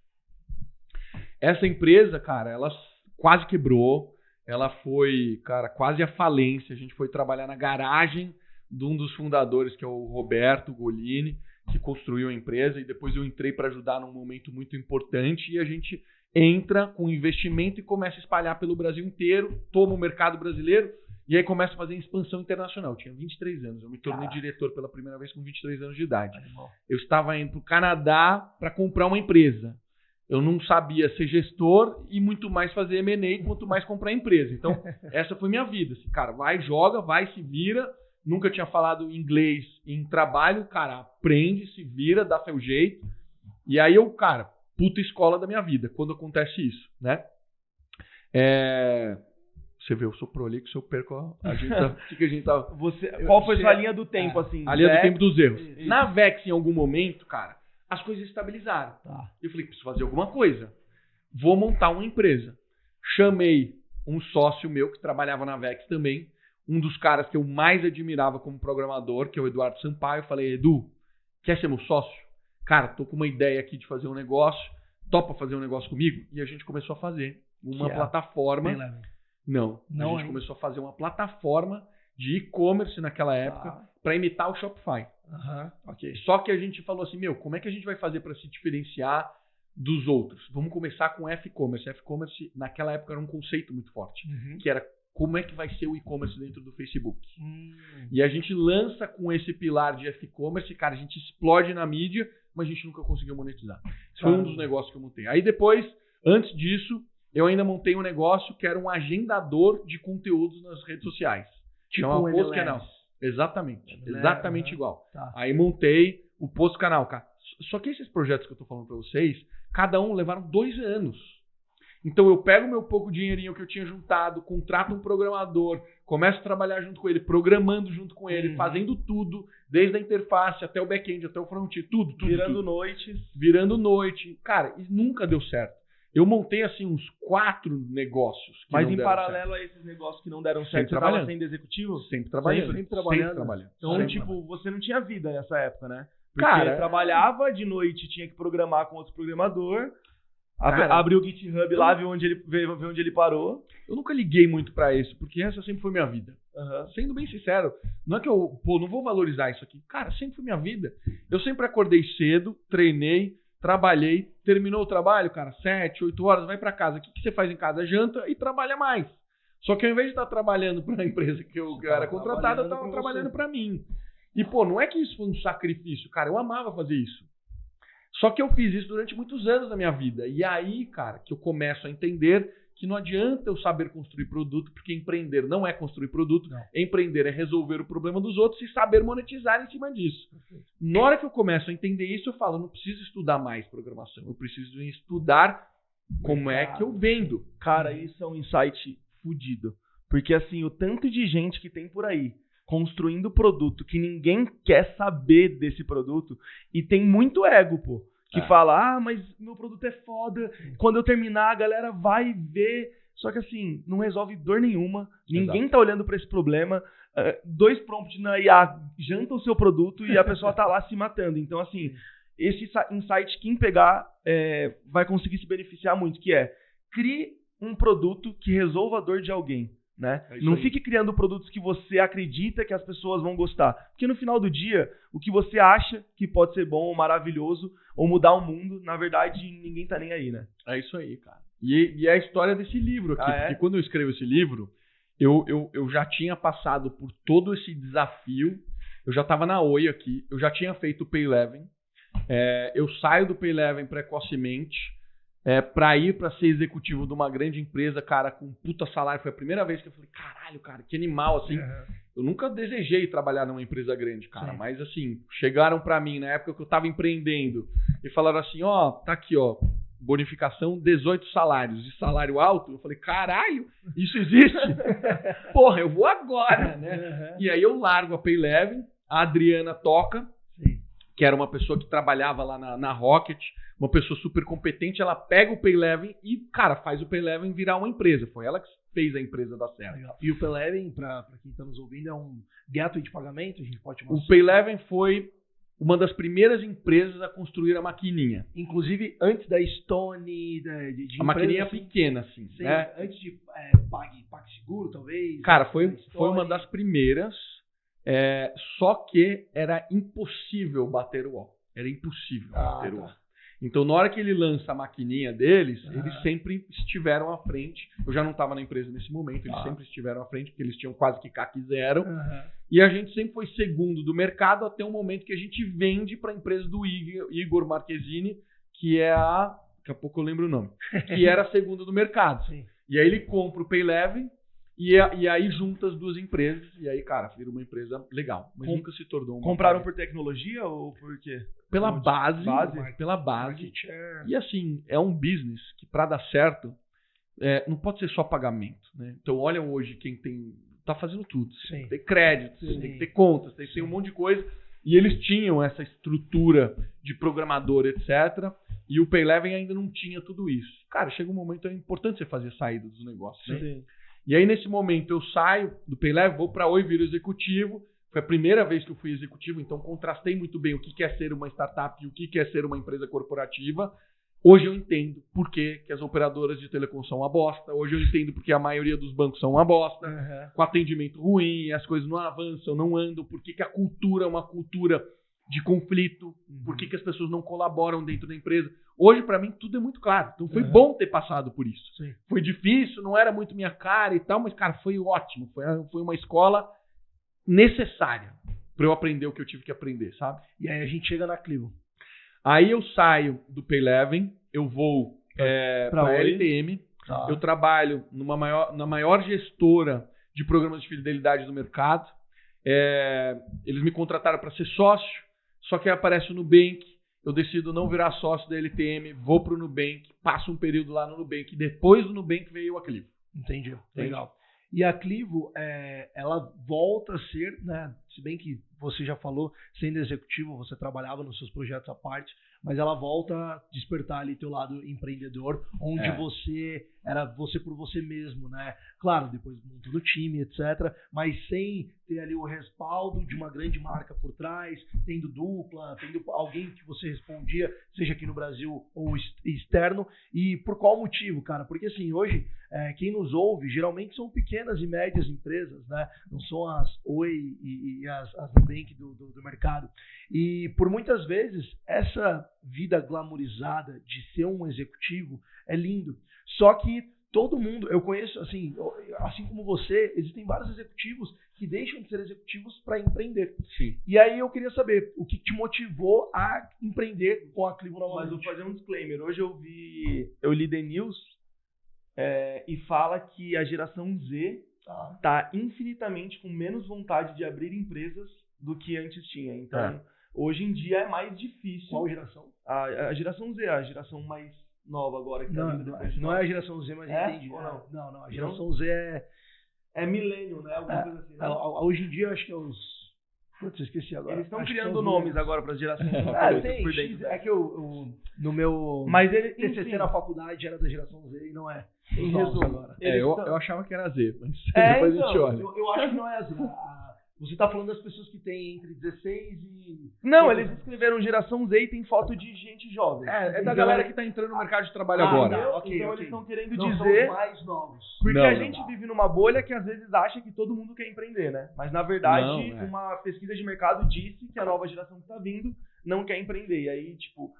Essa empresa, cara, ela quase quebrou, ela foi, cara, quase à falência. A gente foi trabalhar na garagem de um dos fundadores, que é o Roberto Golini, que construiu a empresa, e depois eu entrei para ajudar num momento muito importante, e a gente entra com investimento e começa a espalhar pelo Brasil inteiro, toma o mercado brasileiro, e aí começa a fazer expansão internacional. Eu tinha 23 anos, eu me tornei diretor pela primeira vez com 23 anos de idade. Eu estava indo para o Canadá para comprar uma empresa. Eu não sabia ser gestor e muito mais fazer M&A, quanto mais comprar empresa. Então, essa foi minha vida. Assim, cara, vai, joga, vai, se vira. Nunca tinha falado inglês em trabalho. Cara, aprende, se vira, dá seu jeito. E aí eu, cara, puta escola da minha vida, quando acontece isso, né? Você vê, eu sou prolixo, eu perco a gente tá, que a gente tá... Qual foi sua linha do tempo, assim? A linha do tempo dos erros. Isso. Na Vex, em algum momento, cara, as coisas estabilizaram. Tá. Eu falei, preciso fazer alguma coisa. Vou montar uma empresa. Chamei um sócio meu que trabalhava na Vex também, um dos caras que eu mais admirava como programador, que é o Eduardo Sampaio. Eu falei, Edu, quer ser meu sócio? Cara, tô com uma ideia aqui de fazer um negócio, topa fazer um negócio comigo? E a gente começou a fazer uma plataforma. Não, a gente começou a fazer uma plataforma de e-commerce naquela época para imitar o Shopify. Ok. Só que a gente falou assim, como é que a gente vai fazer para se diferenciar dos outros? Vamos começar com F-commerce. F-commerce naquela época era um conceito muito forte, que era como é que vai ser o e-commerce dentro do Facebook. E a gente lança com esse pilar de F-commerce, cara, a gente explode na mídia, mas a gente nunca conseguiu monetizar. Esse foi um dos negócios que eu montei. Aí depois, antes disso, eu ainda montei um negócio que era um agendador de conteúdos nas redes sociais. Tipo Chama um Post MLS. Canal. Exatamente igual. Tá. Aí montei o Post Canal, cara. Só que esses projetos que eu tô falando pra vocês, cada um levaram 2 anos. Então eu pego o meu pouco dinheirinho que eu tinha juntado, contrato um programador, começo a trabalhar junto com ele, programando junto com ele, fazendo tudo, desde a interface até o back-end, até o front-end, tudo. Virando noites. Virando noite. Cara, e nunca deu certo. Eu montei, assim, uns 4 negócios. Mas em paralelo a esses negócios que não deram certo, você estava sendo executivo? Sempre trabalhando. Sempre trabalhando. Então, tipo, você não tinha vida nessa época, né? Porque Cara, trabalhava de noite, tinha que programar com outro programador, abriu o GitHub lá, viu onde ele parou. Eu nunca liguei muito pra isso, porque essa sempre foi minha vida. Sendo bem sincero, não é que eu, não vou valorizar isso aqui. Cara, sempre foi minha vida. Eu sempre acordei cedo, treinei, trabalhei, terminou o trabalho, cara, 7, 8 horas, vai pra casa. O que você faz em casa? Janta e trabalha mais. Só que ao invés de estar trabalhando pra empresa que eu era contratado, eu tava trabalhando pra mim. E, não é que isso foi um sacrifício, cara, eu amava fazer isso. Só que eu fiz isso durante muitos anos da minha vida. E aí, cara, que eu começo a entender que não adianta eu saber construir produto, porque empreender não é construir produto. Não. Empreender é resolver o problema dos outros e saber monetizar em cima disso. Perfeito. Na hora que eu começo a entender isso, eu falo, eu não preciso estudar mais programação. Eu preciso estudar como é que eu vendo. Cara, isso é um insight fudido. Porque, assim, o tanto de gente que tem por aí construindo produto que ninguém quer saber desse produto e tem muito ego, pô. Que fala, mas meu produto é foda, quando eu terminar a galera vai ver. Só que assim, não resolve dor nenhuma, ninguém tá olhando pra esse problema. 2 prompts na IA janta o seu produto e a pessoa tá lá se matando. Então assim, esse insight, quem pegar vai conseguir se beneficiar muito, que é, crie um produto que resolva a dor de alguém. Né? Não fique criando produtos que você acredita que as pessoas vão gostar. Porque no final do dia, o que você acha que pode ser bom ou maravilhoso ou mudar o mundo, na verdade, ninguém tá nem aí, né? É isso aí, cara. E é a história desse livro aqui. Porque quando eu escrevo esse livro, eu já tinha passado por todo esse desafio. Eu já tava na Oi aqui. Eu já tinha feito o Pay11. Eu saio do Pay11 precocemente. Pra ir pra ser executivo de uma grande empresa, cara, com um puta salário. Foi a primeira vez que eu falei, caralho, cara, que animal, assim. Eu nunca desejei trabalhar numa empresa grande, cara. Sim. Mas assim, chegaram pra mim na época que eu tava empreendendo e falaram assim, ó, tá aqui, ó, bonificação 18 salários e salário alto. Eu falei, caralho, isso existe? Porra, eu vou agora, né? E aí eu largo a Payleven, a Adriana toca, Sim. que era uma pessoa que trabalhava lá na Rocket, uma pessoa super competente, ela pega o Payleven e, cara, faz o Payleven virar uma empresa. Foi ela que fez a empresa dar certo. Legal. E o Payleven, para quem está nos ouvindo, é um gateway de pagamento? A gente pode chamar O assim? Payleven foi uma das primeiras empresas a construir a maquininha. Inclusive, antes da Stone, de A empresas maquininha assim, pequena, assim, sim, né? antes de PagSeguro, talvez. Cara, antes foi da Stone. uma das primeiras, só que era impossível bater o O. Era impossível bater o O. Tá. Então, na hora que ele lança a maquininha deles, Ah. eles sempre estiveram à frente. Eu já não estava na empresa nesse momento, eles sempre estiveram à frente, porque eles tinham quase que CAC zero. Aham. E a gente sempre foi segundo do mercado até o momento que a gente vende para a empresa do Igor Marquezini, que é a... Daqui a pouco eu lembro o nome. Que era a segunda do mercado. Sim. E aí ele compra o Payleven e aí junta as duas empresas. E aí, cara, vira uma empresa legal. Mas nunca se tornou uma... Compraram por tecnologia ou por quê? Pela Por base. base? Pela base. Market share. E assim, é um business que para dar certo, não pode ser só pagamento, né? Então olha hoje quem tá fazendo tudo. Você Sim. tem que ter crédito, você Sim. tem que ter contas, tem que ter um monte de coisa. E eles tinham essa estrutura de programador, etc. E o Payleven ainda não tinha tudo isso. Cara, chega um momento, é importante você fazer saída dos negócios, né? Sim. E aí nesse momento eu saio do Payleven, vou para Oi, viro executivo. Foi a primeira vez que eu fui executivo, então contrastei muito bem o que é ser uma startup e o que é ser uma empresa corporativa. Hoje eu entendo por que as operadoras de telecom são uma bosta. Hoje eu entendo porque a maioria dos bancos são uma bosta. Aham. Com atendimento ruim, as coisas não avançam, não andam. Por que a cultura é uma cultura de conflito? Por que as pessoas não colaboram dentro da empresa? Hoje, para mim, tudo é muito claro. Então foi bom ter passado por isso. Sim. Foi difícil, não era muito minha cara e tal, mas, cara, foi ótimo. Foi uma escola necessária para eu aprender o que eu tive que aprender, sabe? E aí a gente chega na Clivo. Aí eu saio do Payleven, eu vou para a Oi. LTM, Tá. eu trabalho na maior gestora de programas de fidelidade do mercado. Eles me contrataram para ser sócio, só que aí aparece o Nubank, eu decido não virar sócio da LTM, vou para o Nubank, passo um período lá no Nubank, depois do Nubank veio a Clivo. Entendi. Legal. E a Clivo, ela volta a ser, né? Se bem que você já falou, sendo executivo, você trabalhava nos seus projetos à parte, mas ela volta a despertar ali teu lado empreendedor, onde você era você por você mesmo, né? Claro, depois montando o time, etc., mas sem ter ali o respaldo de uma grande marca por trás, tendo dupla, tendo alguém que você respondia, seja aqui no Brasil ou externo. E por qual motivo, cara? Porque assim, hoje, quem nos ouve, geralmente são pequenas e médias empresas, né? Não são as Oi e as Nubank do mercado. E por muitas vezes, essa vida glamourizada de ser um executivo é lindo. Só que todo mundo, eu conheço, assim como você, existem vários executivos que deixam de ser executivos para empreender. Sim. E aí eu queria saber o que te motivou a empreender com a Clivo Mas novamente. vou fazer um disclaimer. Hoje eu li The News e fala que a geração Z tá infinitamente com menos vontade de abrir empresas do que antes tinha. Então, hoje em dia é mais difícil. Qual geração? A geração Z, a geração mais nova agora que tá vindo depois de Não nós. é a geração Z, mas entendi. Ou não? Não, a geração Z É milênio, né? Alguma coisa assim. Né? hoje em dia acho que é os... Putz, eu esqueci agora. Eles estão Acho que criando é os nomes milênios. agora para as gerações. Eu não tô muito Tem, por dentro. X, é que eu no meu Mas ele, TCC enfim, na faculdade era da geração Z e não é. em Os novos resumo, agora. eles Eu tão- achava que era Z, mas É, depois a então, gente olha. Eu acho que não é assim. Você tá falando das pessoas que têm entre 16 e... Não, eles escreveram geração Z e tem foto de gente jovem. É da Então, galera que tá entrando no mercado de trabalho Ah, agora. tá. Então ok. eles estão querendo Não são dizer... os mais novos. Porque Não, a não. gente vive numa bolha que às vezes acha que todo mundo quer empreender, né? Mas na verdade, Não, uma pesquisa de mercado disse que a nova geração que tá vindo não quer empreender. E aí, tipo,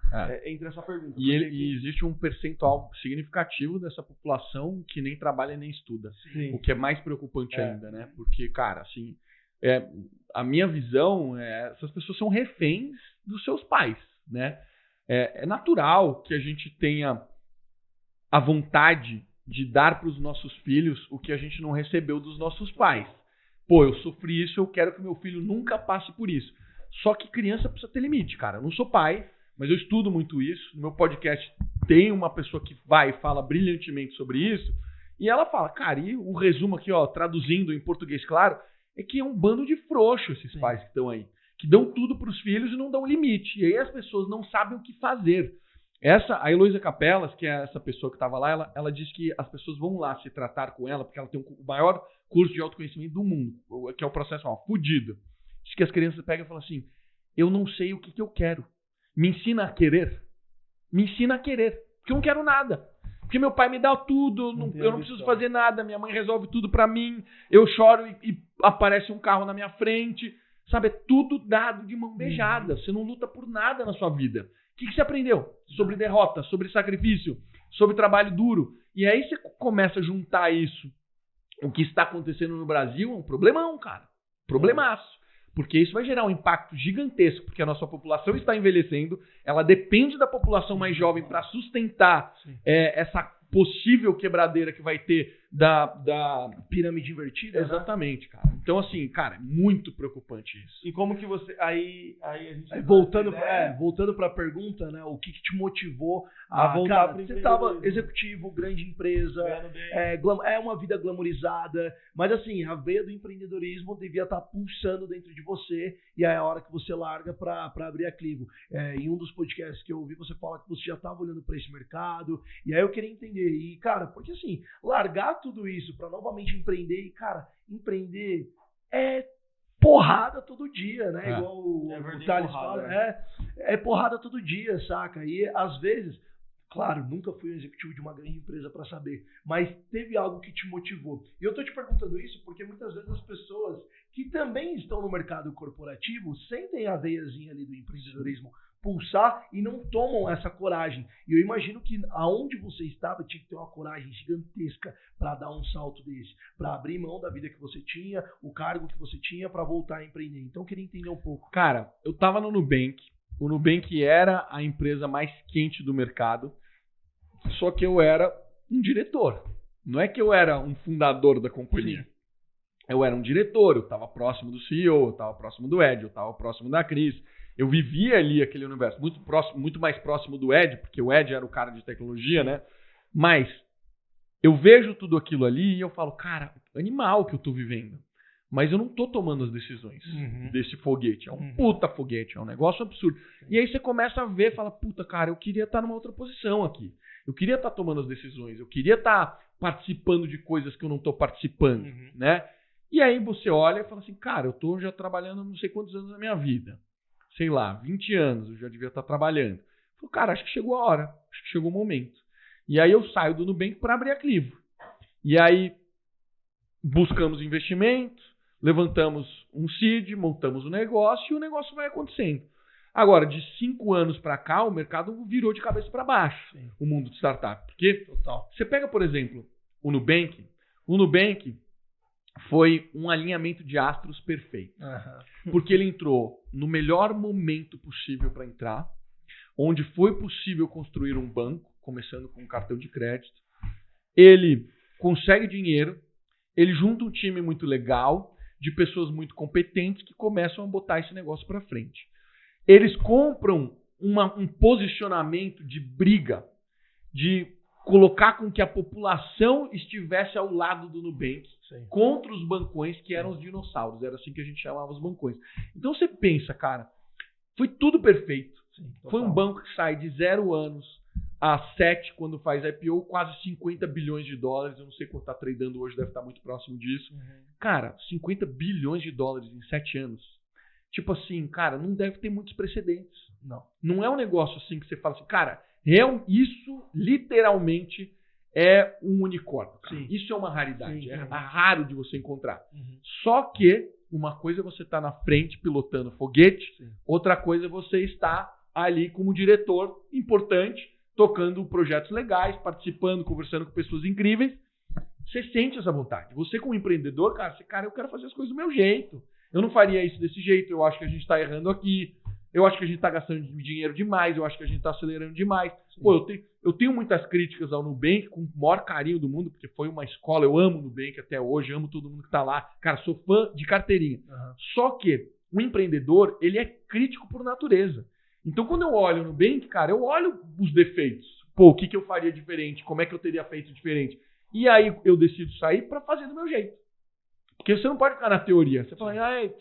entra essa pergunta. E existe um percentual significativo dessa população que nem trabalha nem estuda. Sim. O que é mais preocupante ainda, né? Porque, cara, assim, a minha visão essas pessoas são reféns dos seus pais, né? É natural que a gente tenha a vontade de dar para os nossos filhos o que a gente não recebeu dos nossos pais. Pô, eu sofri isso, eu quero que meu filho nunca passe por isso. Só que criança precisa ter limite, cara. Eu não sou pai, mas eu estudo muito isso. No meu podcast tem uma pessoa que vai e fala brilhantemente sobre isso. E ela fala, cara, e o resumo aqui, ó, traduzindo em português claro, é que é um bando de frouxos esses pais que estão aí. Que dão tudo pros filhos e não dão limite. E aí as pessoas não sabem o que fazer. A Heloísa Capelas, que é essa pessoa que estava lá, ela diz que as pessoas vão lá se tratar com ela, porque ela tem o maior curso de autoconhecimento do mundo, que é o processo fudido. Diz que as crianças pegam e falam assim, eu não sei o que eu quero. Me ensina a querer. Me ensina a querer. Porque eu não quero nada. Porque meu pai me dá tudo, eu não preciso fazer nada, minha mãe resolve tudo pra mim, eu choro e aparece um carro na minha frente. Sabe, é tudo dado de mão beijada. Você não luta por nada na sua vida. O que você aprendeu? Sobre derrota, sobre sacrifício, sobre trabalho duro. E aí você começa a juntar isso. O que está acontecendo no Brasil é um problemão, cara. Problemaço. Porque isso vai gerar um impacto gigantesco, porque a nossa população está envelhecendo, ela depende da população mais jovem para sustentar essa possível quebradeira que vai ter da pirâmide invertida. Exatamente, cara. Então, assim, cara, é muito preocupante isso. E como que você... Aí a gente... voltando para a pergunta, né? O que te motivou a voltar? Cara, você estava executivo, grande empresa, é uma vida glamourizada, mas assim, a veia do empreendedorismo devia estar pulsando dentro de você e é a hora que você larga para abrir a Clivo. Em um dos podcasts que eu ouvi, você fala que você já estava olhando para esse mercado e aí eu queria entender. E, cara, porque assim, largar tudo isso para novamente empreender, e, cara, empreender é porrada todo dia, né? Igual o Thales fala, é porrada todo dia, saca? E às vezes, claro, nunca fui um executivo de uma grande empresa para saber, mas teve algo que te motivou. E eu tô te perguntando isso porque muitas vezes as pessoas que também estão no mercado corporativo sentem a veiazinha ali do empreendedorismo pulsar e não tomam essa coragem. E eu imagino que aonde você estava tinha que ter uma coragem gigantesca para dar um salto desse, para abrir mão da vida que você tinha, o cargo que você tinha, para voltar a empreender. Então eu queria entender um pouco. Cara, eu tava no Nubank. O Nubank era a empresa mais quente do mercado, só que eu era um diretor. Não é que eu era um fundador da companhia. Sim. Eu era um diretor, eu estava próximo do CEO, eu estava próximo do Ed, eu estava próximo da Cris. Eu vivia ali aquele universo, muito mais próximo do Ed, porque o Ed era o cara de tecnologia, né? Mas eu vejo tudo aquilo ali e eu falo, cara, animal que eu tô vivendo. Mas eu não tô tomando as decisões desse foguete. É um puta foguete, é um negócio absurdo. E aí você começa a ver e fala, puta, cara, eu queria estar numa outra posição aqui. Eu queria estar tomando as decisões, eu queria estar participando de coisas que eu não tô participando, né? E aí você olha e fala assim, cara, eu tô já trabalhando não sei quantos anos na minha vida. Sei lá, 20 anos, eu já devia estar trabalhando. Falei, cara, acho que chegou a hora, acho que chegou o momento. E aí eu saio do Nubank para abrir a Clivo. E aí buscamos investimentos, levantamos um seed, montamos o negócio e o negócio vai acontecendo. Agora, de 5 anos para cá, o mercado virou de cabeça para baixo, o mundo de startup. Porque você pega, por exemplo, o Nubank foi um alinhamento de astros perfeito. Porque ele entrou no melhor momento possível para entrar, onde foi possível construir um banco, começando com um cartão de crédito. Ele consegue dinheiro, ele junta um time muito legal, de pessoas muito competentes que começam a botar esse negócio para frente. Eles compram um posicionamento de briga, de colocar com que a população estivesse ao lado do Nubank, contra os bancões que eram os dinossauros. Era assim que a gente chamava os bancões. Então você pensa, cara, foi tudo perfeito. Foi um banco que sai de 0 anos a 7 quando faz IPO, quase 50 bilhões de dólares. Eu não sei quanto está tradando hoje, deve estar muito próximo disso. Cara, 50 bilhões de dólares em 7 anos. Tipo assim, cara, não deve ter muitos precedentes. Não é um negócio assim que você fala assim, cara, isso literalmente é um unicórnio. Isso é uma raridade. É raro de você encontrar. Só que uma coisa é você estar na frente pilotando foguete, outra coisa é você estar ali como diretor importante, tocando projetos legais, participando, conversando com pessoas incríveis. Você sente essa vontade. Você como empreendedor, cara, eu quero fazer as coisas do meu jeito. Eu não faria isso desse jeito, eu acho que a gente está errando aqui. Eu acho que a gente tá gastando dinheiro demais, eu acho que a gente tá acelerando demais. Sim. Pô, eu tenho muitas críticas ao Nubank, com o maior carinho do mundo, porque foi uma escola, eu amo o Nubank até hoje, amo todo mundo que tá lá. Cara, sou fã de carteirinha. Uhum. Só que o empreendedor, ele é crítico por natureza. Então, quando eu olho o Nubank, cara, eu olho os defeitos. Pô, o que eu faria diferente? Como é que eu teria feito diferente? E aí eu decido sair para fazer do meu jeito. Porque você não pode ficar na teoria. Você fala,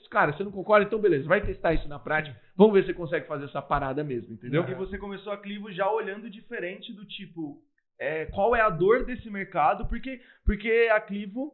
cara, você não concorda? Então beleza, vai testar isso na prática. Vamos ver se você consegue fazer essa parada mesmo, entendeu? E você começou a Clivo já olhando diferente do tipo, qual é a dor desse mercado? Porque a Clivo...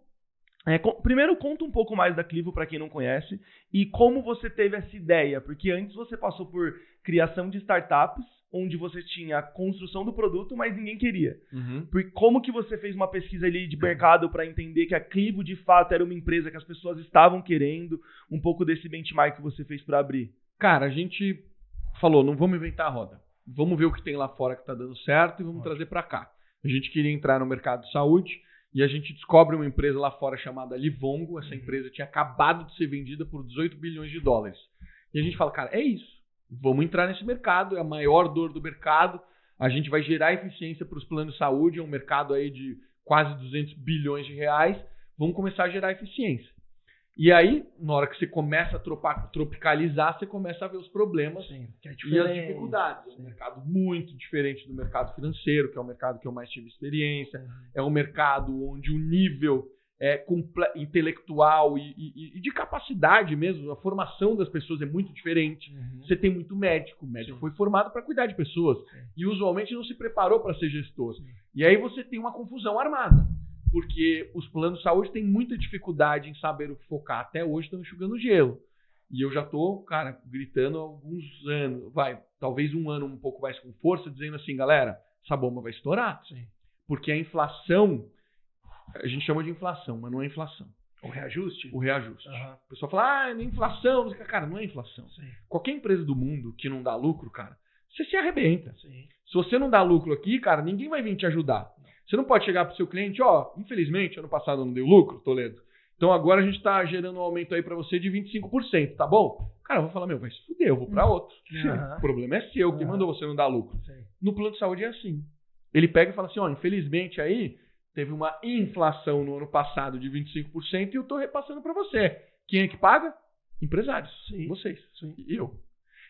primeiro, conta um pouco mais da Clivo para quem não conhece e como você teve essa ideia. Porque antes você passou por criação de startups, onde você tinha a construção do produto, mas ninguém queria. Uhum. Porque como que você fez uma pesquisa ali de mercado para entender que a Clivo, de fato, era uma empresa que as pessoas estavam querendo? Um pouco desse benchmark que você fez para abrir. Cara, a gente falou, não vamos inventar a roda. Vamos ver o que tem lá fora que está dando certo e vamos trazer para cá. A gente queria entrar no mercado de saúde e a gente descobre uma empresa lá fora chamada Livongo. Essa empresa tinha acabado de ser vendida por 18 bilhões de dólares. E a gente fala, cara, é isso. Vamos entrar nesse mercado, é a maior dor do mercado, a gente vai gerar eficiência para os planos de saúde, é um mercado aí de quase 200 bilhões de reais, vamos começar a gerar eficiência. E aí, na hora que você começa a tropicalizar, você começa a ver os problemas e as dificuldades. É um mercado muito diferente do mercado financeiro, que é o mercado que eu mais tive experiência, é um mercado onde o nível intelectual e de capacidade mesmo, a formação das pessoas é muito diferente. Você tem muito médico, o médico foi formado para cuidar de pessoas e usualmente não se preparou para ser gestor. E aí você tem uma confusão armada, porque os planos de saúde têm muita dificuldade em saber o que focar. Até hoje estão enxugando gelo. E eu já tô, cara, gritando há alguns anos, talvez um ano um pouco mais com força, dizendo assim, galera, essa bomba vai estourar. Porque a inflação, a gente chama de inflação, mas não é inflação. O reajuste? O reajuste. Uhum. O pessoal fala, é inflação. Cara, não é inflação. Sim. Qualquer empresa do mundo que não dá lucro, cara, você se arrebenta. Sim. Se você não dá lucro aqui, cara, ninguém vai vir te ajudar. Você não pode chegar pro seu cliente, infelizmente, ano passado não deu lucro, Toledo. Então agora a gente tá gerando um aumento aí para você de 25%, tá bom? Cara, eu vou falar, vai se fuder, eu vou para outro. Uhum. O problema é seu, que mandou você não dar lucro. Sim. No plano de saúde é assim. Ele pega e fala assim, infelizmente aí teve uma inflação no ano passado de 25% e eu tô repassando para você. Quem é que paga? Empresários. Sim. Vocês. Sim. E eu.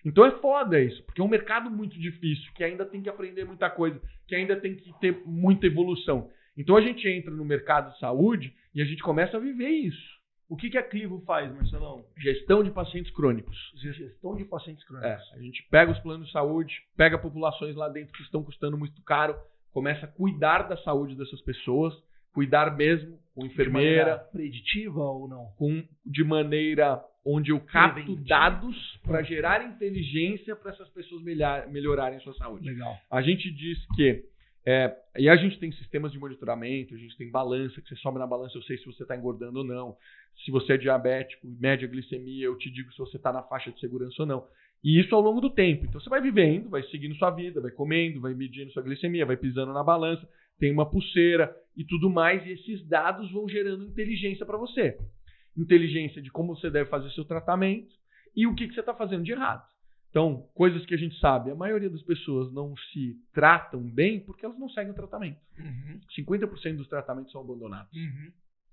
Então é foda isso, porque é um mercado muito difícil, que ainda tem que aprender muita coisa, que ainda tem que ter muita evolução. Então a gente entra no mercado de saúde e a gente começa a viver isso. O que a Clivo faz, Marcelão? Gestão de pacientes crônicos. Gestão de pacientes crônicos. A gente pega os planos de saúde, pega populações lá dentro que estão custando muito caro, começa a cuidar da saúde dessas pessoas, cuidar mesmo com enfermeira. De maneira preditiva ou não? De maneira onde eu capto dados para gerar inteligência para essas pessoas melhorarem sua saúde. Legal. A gente diz que e a gente tem sistemas de monitoramento, a gente tem balança, que você sobe na balança, eu sei se você está engordando ou não. Se você é diabético, mede a glicemia, eu te digo se você está na faixa de segurança ou não. E isso ao longo do tempo. Então você vai vivendo, vai seguindo sua vida, vai comendo, vai medindo sua glicemia, vai pisando na balança, tem uma pulseira e tudo mais. E esses dados vão gerando inteligência para você. Inteligência de como você deve fazer seu tratamento e o que você está fazendo de errado. Então, coisas que a gente sabe, a maioria das pessoas não se tratam bem porque elas não seguem o tratamento. 50% dos tratamentos são abandonados.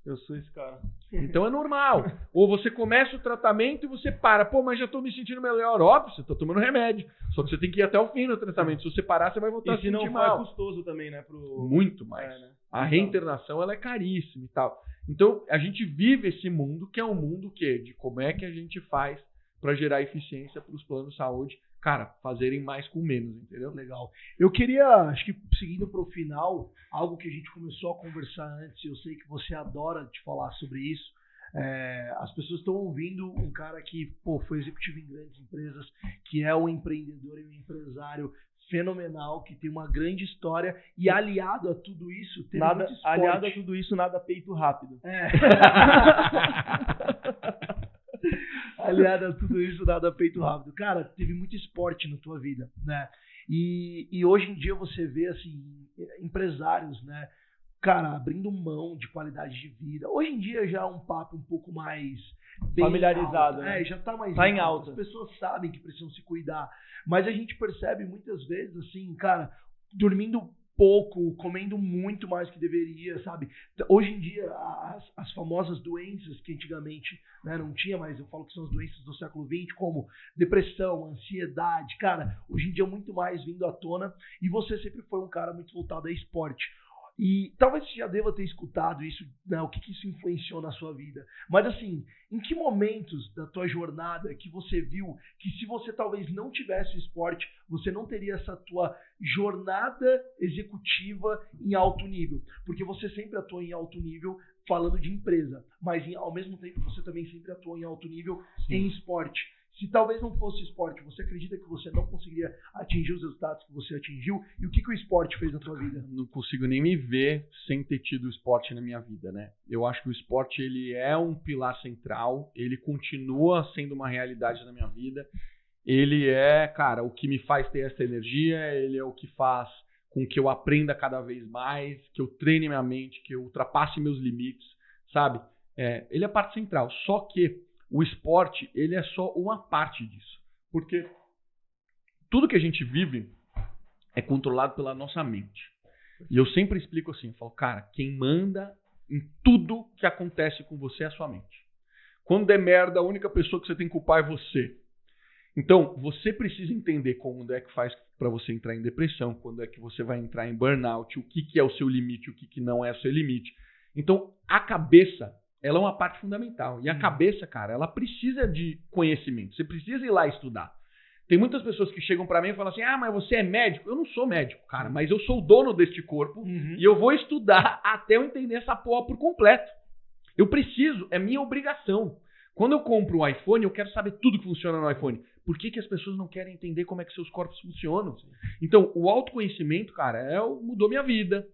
Eu sou esse cara. Então é normal. Ou você começa o tratamento e você para. Mas já estou me sentindo melhor. Óbvio, você está tomando remédio. Só que você tem que ir até o fim do tratamento. Se você parar, você vai voltar a se sentir mal. E se não for, é custoso também, né? Muito mais. Né? A reinternação, ela é caríssima e tal. Então, a gente vive esse mundo, que é um mundo de como é que a gente faz para gerar eficiência para os planos de saúde, cara, fazerem mais com menos, entendeu? Legal. Eu queria, acho que seguindo para o final, algo que a gente começou a conversar antes, eu sei que você adora de falar sobre isso, as pessoas estão ouvindo um cara que foi executivo em grandes empresas, que é um empreendedor e um empresário fenomenal, que tem uma grande história e aliado a tudo isso, tem muito esporte. Aliado a tudo isso, nada peito rápido. Aliado a tudo isso, nada peito rápido. Cara, teve muito esporte na tua vida, né? E hoje em dia você vê, assim, empresários, né? cara, abrindo mão de qualidade de vida. Hoje em dia já é um papo um pouco mais familiarizado, alto, né? Já tá mais tá em alta. As pessoas sabem que precisam se cuidar, mas a gente percebe muitas vezes assim, cara, dormindo pouco, comendo muito mais que deveria, sabe? Hoje em dia, as famosas doenças que antigamente, né, não tinha, mas eu falo que são as doenças do século XX, como depressão, ansiedade, cara, hoje em dia é muito mais vindo à tona, e você sempre foi um cara muito voltado a esporte. E talvez você já deva ter escutado isso, né, o que isso influenciou na sua vida. Mas assim, em que momentos da tua jornada que você viu que se você talvez não tivesse o esporte, você não teria essa tua jornada executiva em alto nível? Porque você sempre atuou em alto nível falando de empresa, mas ao mesmo tempo você também sempre atuou em alto nível em esporte. Se talvez não fosse esporte, você acredita que você não conseguiria atingir os resultados que você atingiu? E o que o esporte fez na sua vida? Não consigo nem me ver sem ter tido o esporte na minha vida, né? Eu acho que o esporte, ele é um pilar central, ele continua sendo uma realidade na minha vida. Ele é, cara, o que me faz ter essa energia, ele é o que faz com que eu aprenda cada vez mais, que eu treine minha mente, que eu ultrapasse meus limites, sabe? Ele é a parte central, só que o esporte, ele é só uma parte disso. Porque tudo que a gente vive é controlado pela nossa mente. E eu sempre explico assim, eu falo, cara, quem manda em tudo que acontece com você é a sua mente. Quando der merda, a única pessoa que você tem que culpar é você. Então, você precisa entender quando é que faz para você entrar em depressão, quando é que você vai entrar em burnout, o que é o seu limite, o que não é o seu limite. Então, a cabeça, ela é uma parte fundamental. E a cabeça, cara, ela precisa de conhecimento. Você precisa ir lá estudar. Tem muitas pessoas que chegam pra mim e falam assim, mas você é médico? Eu não sou médico, cara, mas eu sou o dono deste corpo e eu vou estudar até eu entender essa porra por completo. Eu preciso, é minha obrigação. Quando eu compro um iPhone, eu quero saber tudo que funciona no iPhone. Por que as pessoas não querem entender como é que seus corpos funcionam? Então, o autoconhecimento, cara, mudou minha vida.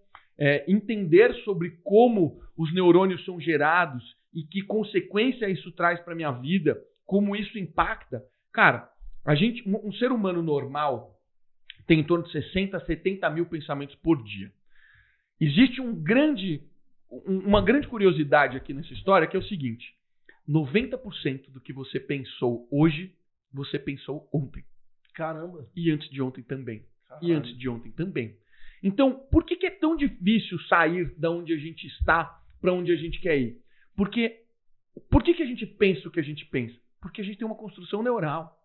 Entender sobre como os neurônios são gerados e que consequência isso traz para minha vida, como isso impacta. Cara, um ser humano normal tem em torno de 60 a 70 mil pensamentos por dia. Existe uma grande curiosidade aqui nessa história, que é o seguinte: 90% do que você pensou hoje, você pensou ontem. Caramba! E antes de ontem também. Caramba. E antes de ontem também. Então, por que é tão difícil sair da onde a gente está para onde a gente quer ir? Por que a gente pensa o que a gente pensa? Porque a gente tem uma construção neural.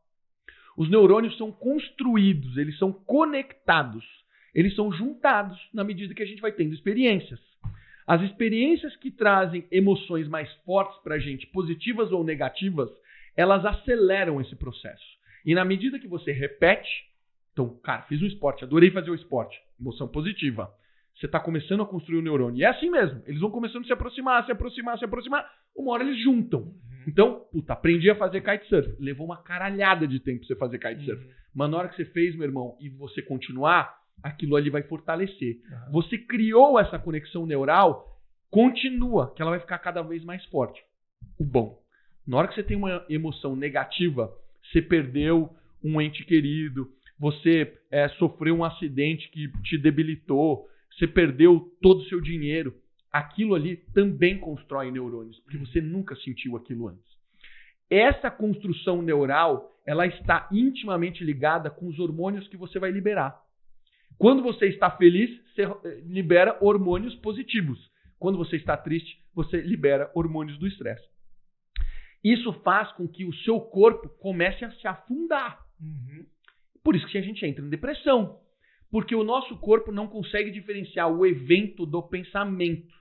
Os neurônios são construídos, eles são conectados, eles são juntados na medida que a gente vai tendo experiências. As experiências que trazem emoções mais fortes para a gente, positivas ou negativas, elas aceleram esse processo. E na medida que você repete, então, cara, fiz um esporte, adorei fazer o esporte, emoção positiva. Você está começando a construir o neurônio. E é assim mesmo, eles vão começando a se aproximar, uma hora eles juntam. Então, aprendi a fazer kitesurf. Levou uma caralhada de tempo pra você fazer kitesurf. Mas na hora que você fez, meu irmão, e você continuar, aquilo ali vai fortalecer. Você criou essa conexão neural, continua, que ela vai ficar cada vez mais forte. O bom, na hora que você tem uma emoção negativa, você perdeu um ente querido, você sofreu um acidente que te debilitou, você perdeu todo o seu dinheiro, aquilo ali também constrói neurônios, porque você nunca sentiu aquilo antes. Essa construção neural, ela está intimamente ligada com os hormônios que você vai liberar. Quando você está feliz, você libera hormônios positivos. Quando você está triste, você libera hormônios do estresse. Isso faz com que o seu corpo comece a se afundar. Por isso que a gente entra em depressão. Porque o nosso corpo não consegue diferenciar o evento do pensamento.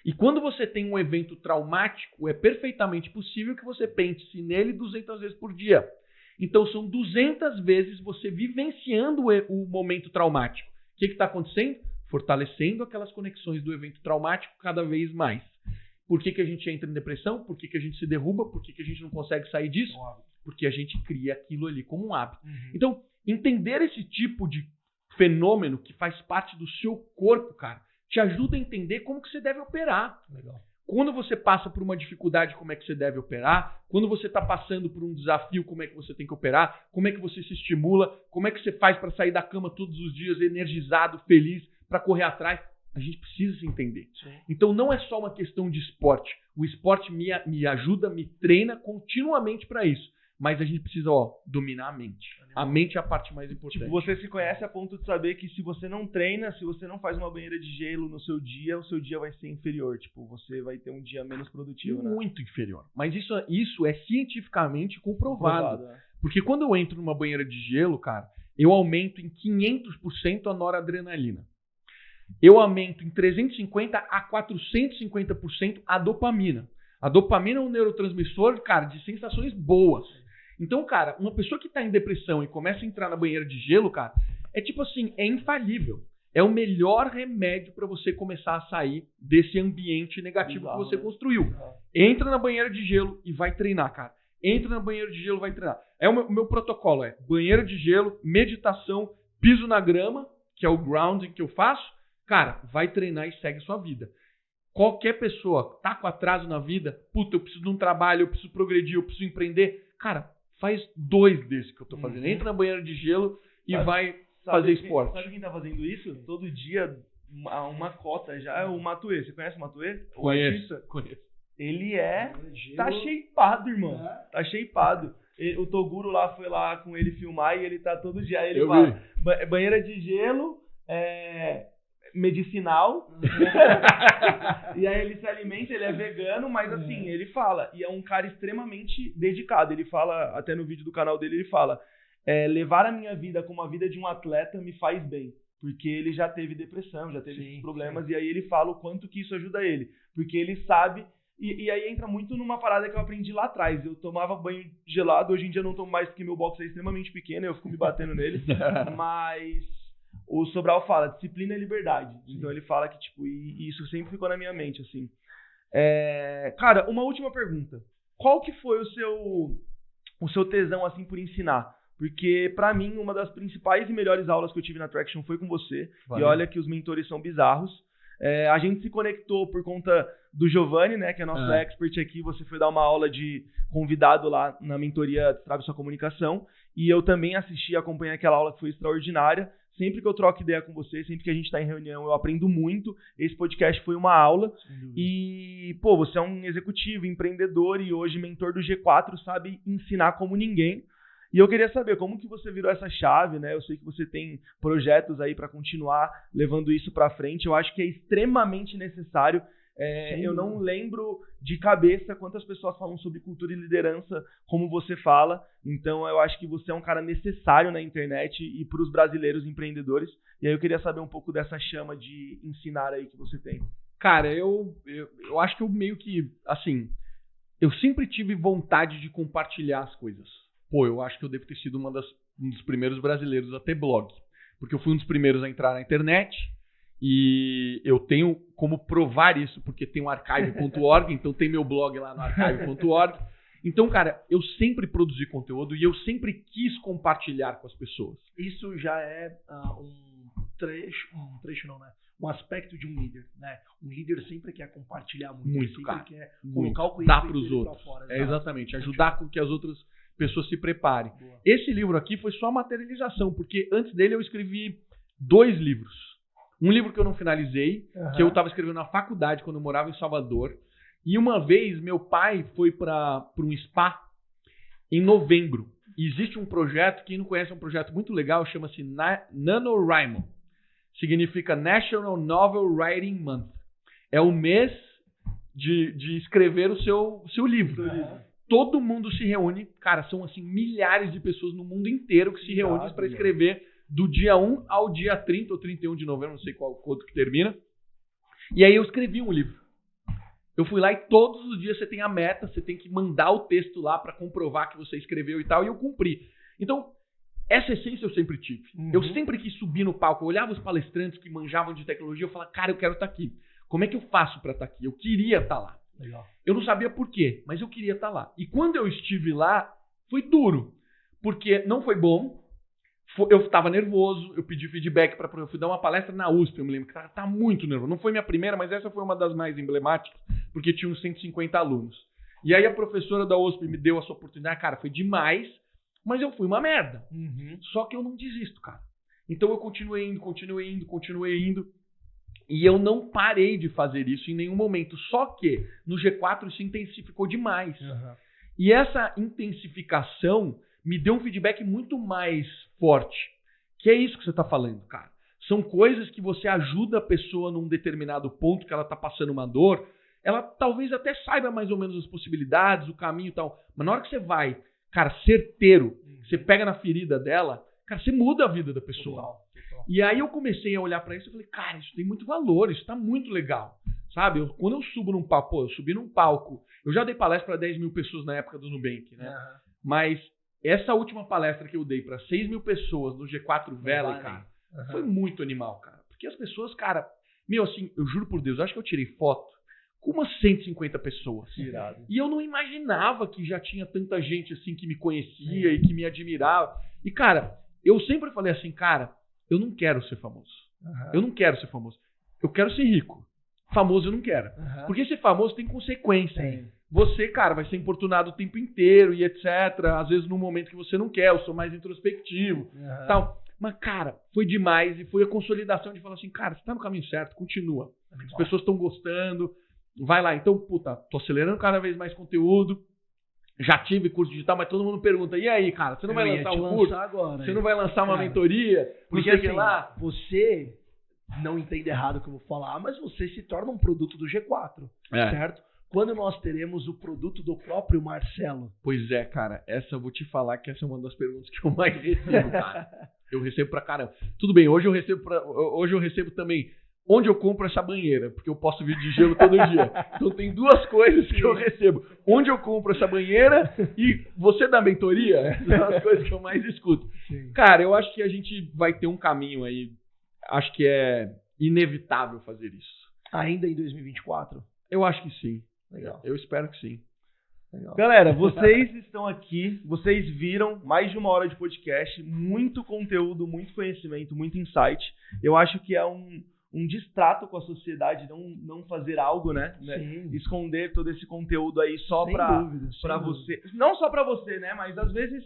E quando você tem um evento traumático, é perfeitamente possível que você pense nele 200 vezes por dia. Então são 200 vezes você vivenciando o momento traumático. O que está acontecendo? Fortalecendo aquelas conexões do evento traumático cada vez mais. Por que a gente entra em depressão? Por que a gente se derruba? Por que a gente não consegue sair disso? Porque a gente cria aquilo ali como um hábito. Então, entender esse tipo de fenômeno que faz parte do seu corpo, cara, te ajuda a entender como que você deve operar. Legal. Quando você passa por uma dificuldade, como é que você deve operar? Quando você está passando por um desafio, como é que você tem que operar? Como é que você se estimula? Como é que você faz para sair da cama todos os dias energizado, feliz, para correr atrás? a gente precisa se entender. Sim. Então não é só uma questão de esporte. O esporte me ajuda, me treina continuamente para isso. Mas a gente precisa, dominar a mente. A mente é a parte mais importante. Tipo, você se conhece a ponto de saber que se você não treina, se você não faz uma banheira de gelo no seu dia, o seu dia vai ser inferior. Tipo, você vai ter um dia menos produtivo, né? Muito inferior. Mas isso é cientificamente comprovado. Né? Porque quando eu entro numa banheira de gelo, cara, eu aumento em 500% a noradrenalina. Eu aumento em 350% a 450% a dopamina. A dopamina é um neurotransmissor, cara, de sensações boas. Então, cara, uma pessoa que tá em depressão e começa a entrar na banheira de gelo, cara, é tipo assim, é infalível. É o melhor remédio para você começar a sair desse ambiente negativo que você construiu. Entra na banheira de gelo e vai treinar, cara. Entra na banheira de gelo e vai treinar. O meu protocolo é banheira de gelo, meditação, piso na grama, que é o grounding que eu faço. Cara, vai treinar e segue sua vida. Qualquer pessoa tá com atraso na vida, puta, eu preciso de um trabalho, eu preciso progredir, eu preciso empreender. Cara, faz 2 desses que eu tô fazendo. Entra na banheira de gelo e vai fazer esporte. Sabe quem tá fazendo isso? Todo dia, uma cota já é o Matuê. Você conhece o Matuê? Conheço. Ele tá shapeado, irmão. Tá shapeado. O Toguro lá foi lá com ele filmar e ele tá todo dia. Aí ele fala, banheira de gelo, medicinal. E aí ele se alimenta, ele é vegano, mas assim, ele fala, e é um cara extremamente dedicado. Ele fala, até no vídeo do canal dele, ele fala, levar a minha vida como a vida de um atleta me faz bem. Porque ele já teve depressão, já teve esses problemas, e aí ele fala o quanto que isso ajuda ele. Porque ele sabe, e aí entra muito numa parada que eu aprendi lá atrás. Eu tomava banho gelado, hoje em dia eu não tomo mais porque meu box é extremamente pequeno, eu fico me batendo nele. Mas o Sobral fala, disciplina é liberdade. Sim. Então ele fala que, tipo, e isso sempre ficou na minha mente, assim. Cara, uma última pergunta. Qual que foi o seu tesão, assim, por ensinar? Porque, pra mim, uma das principais e melhores aulas que eu tive na Traction foi com você. Valeu. E olha que os mentores são bizarros. A gente se conectou por conta do Giovanni, né, que é nosso expert aqui. Você foi dar uma aula de convidado lá na mentoria Destrave Sua Comunicação. E eu também assisti e acompanhei aquela aula que foi extraordinária. Sempre que eu troco ideia com você, sempre que a gente está em reunião, eu aprendo muito. Esse podcast foi uma aula. E, pô, você é um executivo, empreendedor e hoje mentor do G4, sabe ensinar como ninguém. E eu queria saber como que você virou essa chave, né? Eu sei que você tem projetos aí para continuar levando isso para frente. Eu acho que é extremamente necessário. Eu não lembro de cabeça quantas pessoas falam sobre cultura e liderança como você fala. Então eu acho que você é um cara necessário na internet e para os brasileiros empreendedores. E aí eu queria saber um pouco dessa chama de ensinar aí que você tem. Cara, eu acho que eu meio que, assim, eu sempre tive vontade de compartilhar as coisas. Pô, eu acho que eu devo ter sido um dos primeiros brasileiros a ter blog. Porque eu fui um dos primeiros a entrar na internet. E eu tenho como provar isso, porque tem o archive.org, então tem meu blog lá no archive.org. Então, cara, eu sempre produzi conteúdo e eu sempre quis compartilhar com as pessoas. Isso já é um aspecto de um líder, né? Um líder sempre quer compartilhar muito, sempre cara, quer muito. Colocar o conhecimento Dá para os outros. Pra fora, exatamente, ajudar com que as outras pessoas se preparem. Boa. Esse livro aqui foi só materialização, porque antes dele eu escrevi 2 livros. Um livro que eu não finalizei, que eu estava escrevendo na faculdade quando eu morava em Salvador. E uma vez meu pai foi para um spa em novembro. E existe um projeto, quem não conhece, é um projeto muito legal, chama-se NaNoWriMo. Significa National Novel Writing Month. É o mês de escrever o seu livro. Todo mundo se reúne, cara, são assim milhares de pessoas no mundo inteiro que se reúnem para escrever do dia 1 ao dia 30 ou 31 de novembro, não sei quanto que termina. E aí eu escrevi um livro. Eu fui lá e todos os dias você tem a meta, você tem que mandar o texto lá para comprovar que você escreveu e tal, e eu cumpri. Então, essa essência eu sempre tive. Eu sempre quis subir no palco, eu olhava os palestrantes que manjavam de tecnologia, eu falava, cara, eu quero estar aqui. Como é que eu faço para estar aqui? Eu queria estar lá. Legal. Eu não sabia por quê, mas eu queria estar lá. E quando eu estive lá, foi duro, porque não foi bom. Eu estava nervoso, eu pedi feedback eu fui dar uma palestra na USP, eu me lembro que tá muito nervoso. Não foi minha primeira, mas essa foi uma das mais emblemáticas, porque tinha uns 150 alunos. E aí a professora da USP me deu essa oportunidade, cara, foi demais, mas eu fui uma merda. Só que eu não desisto, cara. Então eu continuei indo. E eu não parei de fazer isso em nenhum momento. Só que no G4 isso intensificou demais. E essa intensificação me deu um feedback muito mais forte. Que é isso que você está falando, cara. São coisas que você ajuda a pessoa num determinado ponto que ela está passando uma dor. Ela talvez até saiba mais ou menos as possibilidades, o caminho e tal. Mas na hora que você vai, cara, certeiro, você pega na ferida dela, cara, você muda a vida da pessoa. Total. E aí eu comecei a olhar pra isso e falei, cara, isso tem muito valor, isso tá muito legal. Sabe? Quando eu subo num palco, eu subi num palco, eu já dei palestra para 10 mil pessoas na época do Nubank, né? Mas essa última palestra que eu dei para 6 mil pessoas no G4 Valley, cara, foi muito animal, cara. Porque as pessoas, cara, meu, assim, eu juro por Deus, acho que eu tirei foto com umas 150 pessoas. Irado. E eu não imaginava que já tinha tanta gente assim que me conhecia e que me admirava. E, cara, eu sempre falei assim, cara, eu não quero ser famoso. Eu não quero ser famoso. Eu quero ser rico. Famoso eu não quero. Porque ser famoso tem consequência. Você, cara, vai ser importunado o tempo inteiro e etc. Às vezes num momento que você não quer, eu sou mais introspectivo. Tal. Mas, cara, foi demais e foi a consolidação de falar assim, cara, você tá no caminho certo, continua. As pessoas estão gostando. Vai lá. Então, puta, tô acelerando cada vez mais conteúdo. Já tive curso digital, mas todo mundo pergunta, e aí, cara, você não vai lançar um curso? Agora, você não vai lançar uma mentoria? Porque assim, lá, você não entende errado o que eu vou falar, mas você se torna um produto do G4, certo? Quando nós teremos o produto do próprio Marcelo? Pois é, cara, essa eu vou te falar que essa é uma das perguntas que eu mais recebo, cara. Eu recebo pra caramba. Tudo bem, hoje eu recebo também onde eu compro essa banheira, porque eu posto vídeo de gelo todo dia. Então tem duas coisas que eu recebo. Onde eu compro essa banheira e você dá mentoria? São as coisas que eu mais escuto. Sim. Cara, eu acho que a gente vai ter um caminho aí. Acho que é inevitável fazer isso. Ainda em 2024? Eu acho que sim. Legal. Eu espero que sim. Legal. Galera, vocês estão aqui, vocês viram mais de 1 hora de podcast, muito conteúdo, muito conhecimento, muito insight. Eu acho que é um distrato com a sociedade, não fazer algo, né? Esconder todo esse conteúdo aí só pra você. Não só pra você, né? Mas às vezes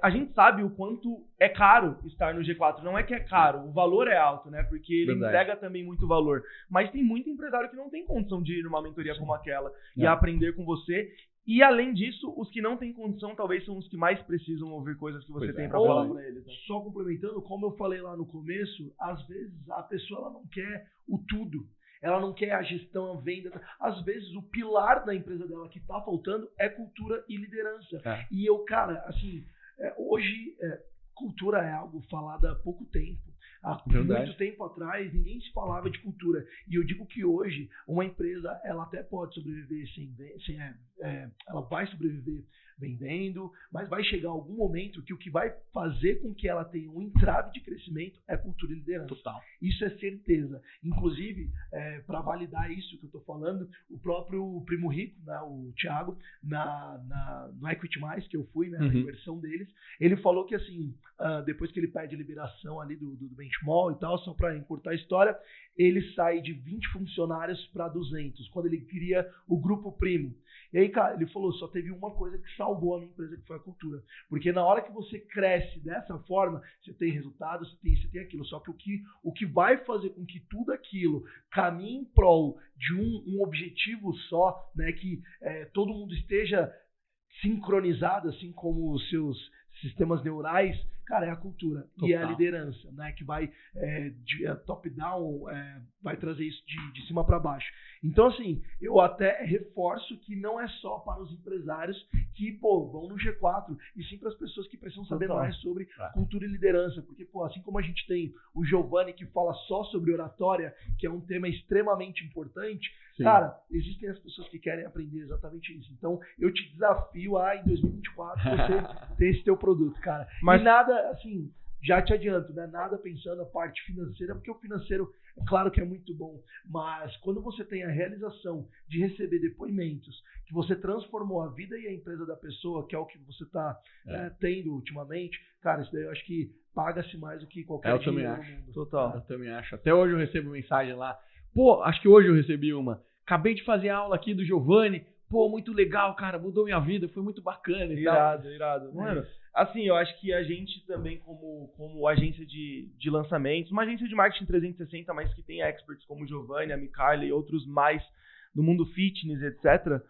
a gente sabe o quanto é caro estar no G4. Não é que é caro, o valor é alto, né? Porque ele entrega também muito valor. Mas tem muito empresário que não tem condição de ir numa mentoria como aquela e aprender com você. E além disso, os que não têm condição talvez são os que mais precisam ouvir coisas que você tem pra falar pra eles. Né? Só complementando, como eu falei lá no começo, às vezes a pessoa ela não quer o tudo. Ela não quer a gestão, a venda. Às vezes o pilar da empresa dela que tá faltando é cultura e liderança. E eu, cara, assim, hoje cultura é algo falado há pouco tempo. Há muito tempo atrás, ninguém se falava de cultura. E eu digo que hoje, uma empresa, ela até pode sobreviver ela vai sobreviver vendendo, mas vai chegar algum momento que o que vai fazer com que ela tenha um entrave de crescimento é cultura e liderança. Total. Isso é certeza. Inclusive, para validar isso que eu estou falando, o próprio Primo Rico, né, o Thiago, no Equity Mais, que eu fui, né, na imersão deles, ele falou que assim, depois que ele pede liberação ali do benchmark e tal, só para encurtar a história, ele sai de 20 funcionários para 200, quando ele cria o Grupo Primo. E aí, cara, ele falou, só teve uma coisa que salvou a minha empresa, que foi a cultura. Porque na hora que você cresce dessa forma, você tem resultados, você tem aquilo. Só que o que vai fazer com que tudo aquilo caminhe em prol de um objetivo só, né, que todo mundo esteja sincronizado, assim como os seus sistemas neurais, cara, é a cultura. Total. E é a liderança, né, que vai top-down, vai trazer isso de cima para baixo. Então, assim, eu até reforço que não é só para os empresários que, vão no G4, e sim para as pessoas que precisam saber mais sobre cultura e liderança. Porque, assim como a gente tem o Giovanni que fala só sobre oratória, que é um tema extremamente importante, cara, existem as pessoas que querem aprender exatamente isso. Então, eu te desafio em 2024 você ter esse teu produto, cara. Mas e nada, assim, já te adianto, né? Nada pensando na parte financeira, porque o financeiro, é claro que é muito bom, mas quando você tem a realização de receber depoimentos, que você transformou a vida e a empresa da pessoa, que é o que você está tendo ultimamente, cara, isso daí eu acho que paga-se mais do que qualquer dinheiro no mundo. Total. Eu também acho. Até hoje eu recebo mensagem lá. Acho que hoje eu recebi uma. Acabei de fazer a aula aqui do Giovanni. Muito legal, cara. Mudou minha vida. Foi muito bacana e tal. Irado. Mano, Assim, eu acho que a gente também, como agência de lançamentos, uma agência de marketing 360, mas que tem experts como o Giovanni, a Micaela e outros mais do mundo fitness, etc.,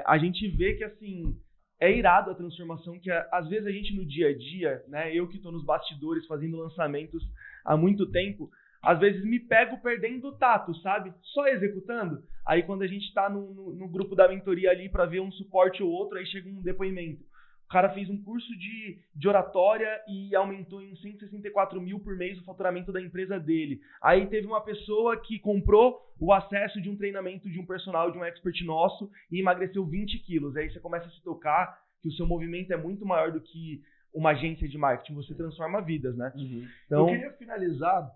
a gente vê que, assim, é irado a transformação que, às vezes, a gente no dia a dia, né, eu que estou nos bastidores fazendo lançamentos há muito tempo, às vezes me pego perdendo o tato, sabe? Só executando. Aí quando a gente tá no grupo da mentoria ali para ver um suporte ou outro, aí chega um depoimento. O cara fez um curso de oratória e aumentou em 164 mil por mês o faturamento da empresa dele. Aí teve uma pessoa que comprou o acesso de um treinamento de um personal, de um expert nosso, e emagreceu 20 quilos. Aí você começa a se tocar que o seu movimento é muito maior do que uma agência de marketing. Você transforma vidas, né? Uhum. Então, eu queria finalizar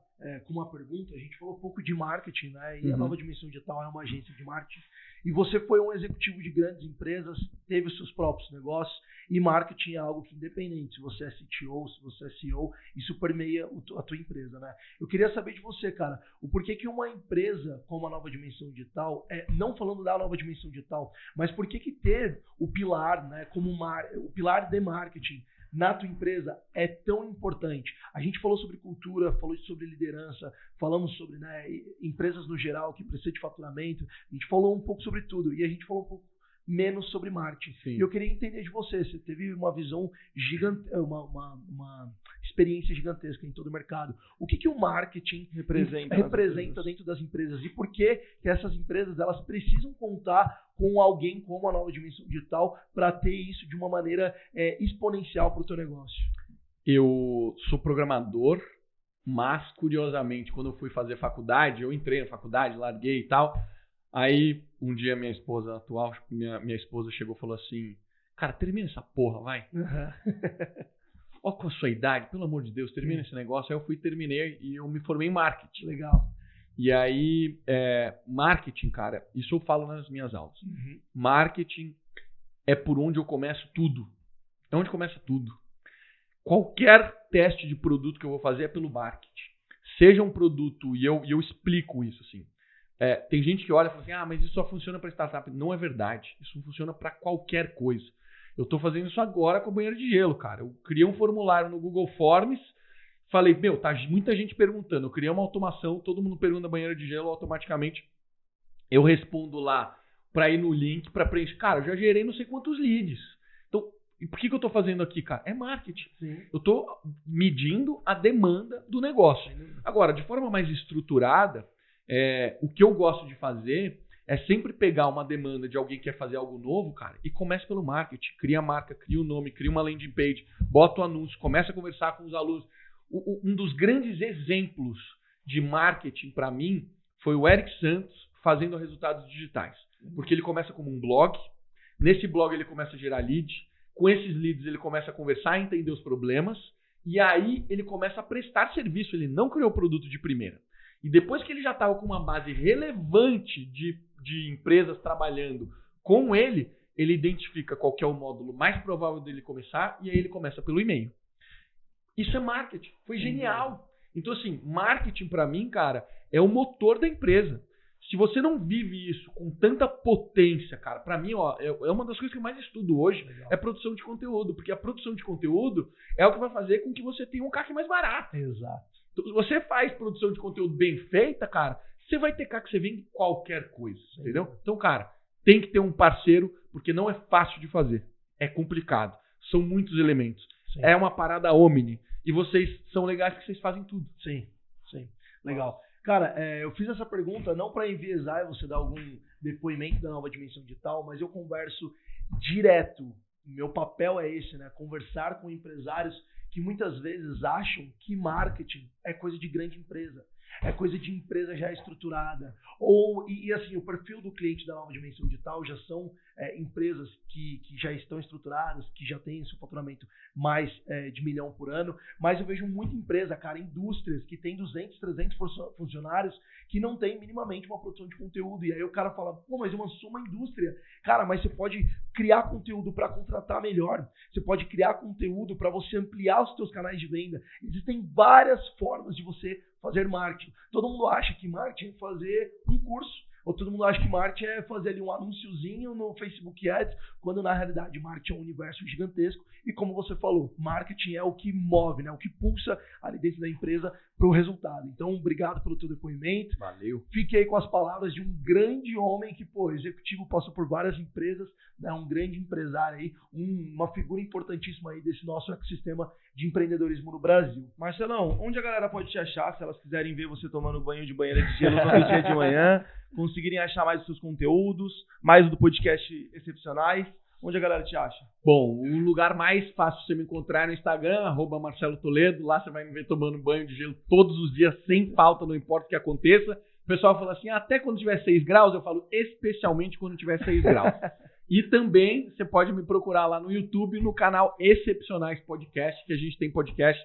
com uma pergunta. A gente falou um pouco de marketing, né? E a Nova Dimensão Digital é uma agência de marketing. E você foi um executivo de grandes empresas, teve os seus próprios negócios, e marketing é algo que, independente se você é CTO, se você é CEO, isso permeia a tua empresa, né? Eu queria saber de você, cara, o porquê que uma empresa como a Nova Dimensão Digital, não falando da Nova Dimensão Digital, mas por que ter o pilar, né, como o pilar de marketing na tua empresa é tão importante. A gente falou sobre cultura, falou sobre liderança, falamos sobre, né, empresas no geral que precisam de faturamento, a gente falou um pouco sobre tudo e a gente falou um pouco menos sobre marketing. Sim. E eu queria entender de você, você teve uma visão gigante, uma experiência gigantesca em todo o mercado. O que o marketing representa dentro das empresas e por que essas empresas elas precisam contar com alguém como a Nova Dimensão Digital para ter isso de uma maneira exponencial para o teu negócio? Eu sou programador, mas curiosamente, quando eu fui fazer faculdade, eu entrei na faculdade, larguei e tal. Aí, um dia minha esposa atual, minha esposa chegou e falou assim, cara, termina essa porra, vai. Ó, com a sua idade, pelo amor de Deus, termina esse negócio. Aí eu fui, terminei e eu me formei em marketing. Legal. E aí, marketing, cara, isso eu falo nas minhas aulas. Marketing é por onde eu começo tudo. É onde começa tudo. Qualquer teste de produto que eu vou fazer é pelo marketing. Seja um produto, e eu explico isso assim. Tem gente que olha e fala assim, mas isso só funciona para startup. Não é verdade. Isso funciona para qualquer coisa. Eu estou fazendo isso agora com a banheira de gelo, cara. Eu criei um formulário no Google Forms, falei, tá muita gente perguntando. Eu criei uma automação, todo mundo pergunta a banheira de gelo, automaticamente eu respondo lá para ir no link, para preencher. Cara, eu já gerei não sei quantos leads. Então, e por que eu estou fazendo aqui, cara? É marketing. Sim. Eu estou medindo a demanda do negócio. Agora, de forma mais estruturada, o que eu gosto de fazer é sempre pegar uma demanda de alguém que quer fazer algo novo, cara, e começa pelo marketing. Cria a marca, cria o nome, cria uma landing page, bota o anúncio, começa a conversar com os alunos. Um dos grandes exemplos de marketing para mim foi o Eric Santos fazendo resultados digitais. Porque ele começa como um blog, nesse blog ele começa a gerar leads, com esses leads ele começa a conversar, entender os problemas, e aí ele começa a prestar serviço, ele não criou produto de primeira. E depois que ele já estava com uma base relevante de empresas trabalhando com ele identifica qual que é o módulo mais provável dele começar e aí ele começa pelo e-mail. Isso é marketing. Foi genial. Então, assim, marketing para mim, cara, é o motor da empresa. Se você não vive isso com tanta potência, cara, para mim, ó, é uma das coisas que eu mais estudo hoje, é produção de conteúdo. Porque a produção de conteúdo é o que vai fazer com que você tenha um CAC mais barato. Exato. Então, se você faz produção de conteúdo bem feita, cara, você vai ter CAC que você vende qualquer coisa, entendeu? Então, cara, tem que ter um parceiro, porque não é fácil de fazer. É complicado. São muitos elementos. Sim. É uma parada omni. E vocês são legais que vocês fazem tudo. Sim. Legal. Cara, eu fiz essa pergunta não para enviesar você dar algum depoimento da Nova Dimensão Digital, mas eu converso direto. Meu papel é esse, né? Conversar com empresários que muitas vezes acham que marketing é coisa de grande empresa, é coisa de empresa já estruturada. E assim, o perfil do cliente da Nova Dimensão Digital já são empresas que já estão estruturadas, que já têm seu faturamento mais de R$1 milhão por ano, mas eu vejo muita empresa, cara, indústrias que tem 200, 300 funcionários que não tem minimamente uma produção de conteúdo. E aí o cara fala, pô, mas eu sou uma indústria. Cara, mas você pode criar conteúdo para contratar melhor, você pode criar conteúdo para você ampliar os seus canais de venda. Existem várias formas de você fazer marketing. Todo mundo acha que marketing é fazer um curso, Ou todo mundo acha que marketing é fazer ali um anúnciozinho no Facebook Ads, quando na realidade marketing é um universo gigantesco. E como você falou, marketing é o que move, né? O que pulsa ali dentro da empresa para o resultado. Então, obrigado pelo teu depoimento. Valeu. Fiquei com as palavras de um grande homem que, executivo, passou por várias empresas, né? Um grande empresário aí, uma figura importantíssima aí desse nosso ecossistema de empreendedorismo no Brasil. Marcelão, onde a galera pode te achar, se elas quiserem ver você tomando banho de banheira de gelo todo dia de manhã, conseguirem achar mais os seus conteúdos, mais o do podcast Excepcionais, onde a galera te acha? Bom, o lugar mais fácil de você me encontrar é no Instagram, @Marcelo Toledo. Lá você vai me ver tomando banho de gelo todos os dias, sem falta, não importa o que aconteça. O pessoal fala assim, até quando tiver 6 graus, eu falo especialmente quando tiver 6 graus. E também você pode me procurar lá no YouTube, no canal Excepcionais Podcast, que a gente tem podcast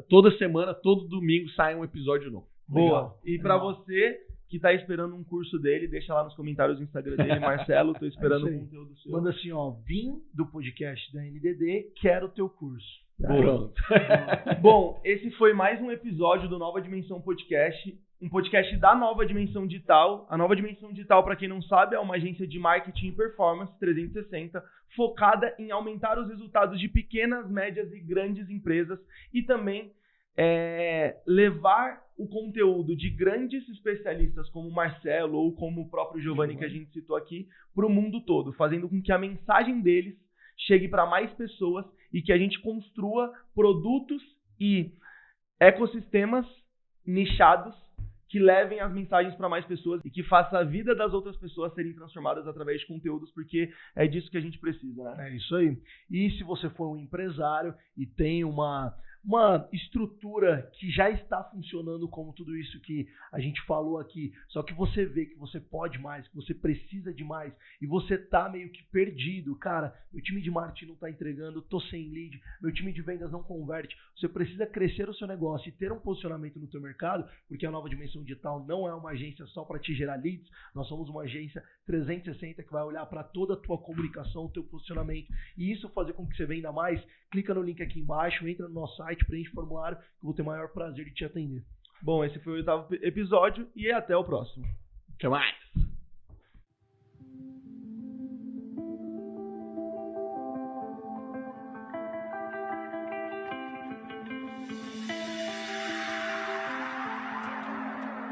toda semana, todo domingo sai um episódio novo. Boa. Legal. E pra você que tá esperando um curso dele, deixa lá nos comentários do Instagram dele, Marcelo, tô esperando o conteúdo seu. Manda assim, vim do podcast da NDD, quero o teu curso. Pronto. Bom, esse foi mais um episódio do Nova Dimensão Podcast, um podcast da Nova Dimensão Digital. A Nova Dimensão Digital, para quem não sabe, é uma agência de marketing e performance 360, focada em aumentar os resultados de pequenas, médias e grandes empresas e também levar o conteúdo de grandes especialistas como o Marcelo ou como o próprio Giovanni que a gente citou aqui para o mundo todo, fazendo com que a mensagem deles chegue para mais pessoas e que a gente construa produtos e ecossistemas nichados que levem as mensagens para mais pessoas e que faça a vida das outras pessoas serem transformadas através de conteúdos, porque é disso que a gente precisa, né? É isso aí. E se você for um empresário e tem uma estrutura que já está funcionando como tudo isso que a gente falou aqui, só que você vê que você pode mais, que você precisa de mais e você tá meio que perdido, cara, meu time de marketing não tá entregando, tô sem lead, meu time de vendas não converte, você precisa crescer o seu negócio e ter um posicionamento no teu mercado, porque a Nova Dimensão Digital não é uma agência só para te gerar leads, nós somos uma agência 360 que vai olhar para toda a tua comunicação, o teu posicionamento e isso fazer com que você venda mais. Clica no link aqui embaixo, entra no nosso site, preenche o formulário, que eu vou ter o maior prazer de te atender. Bom, esse foi o 8º episódio e até o próximo. Até mais!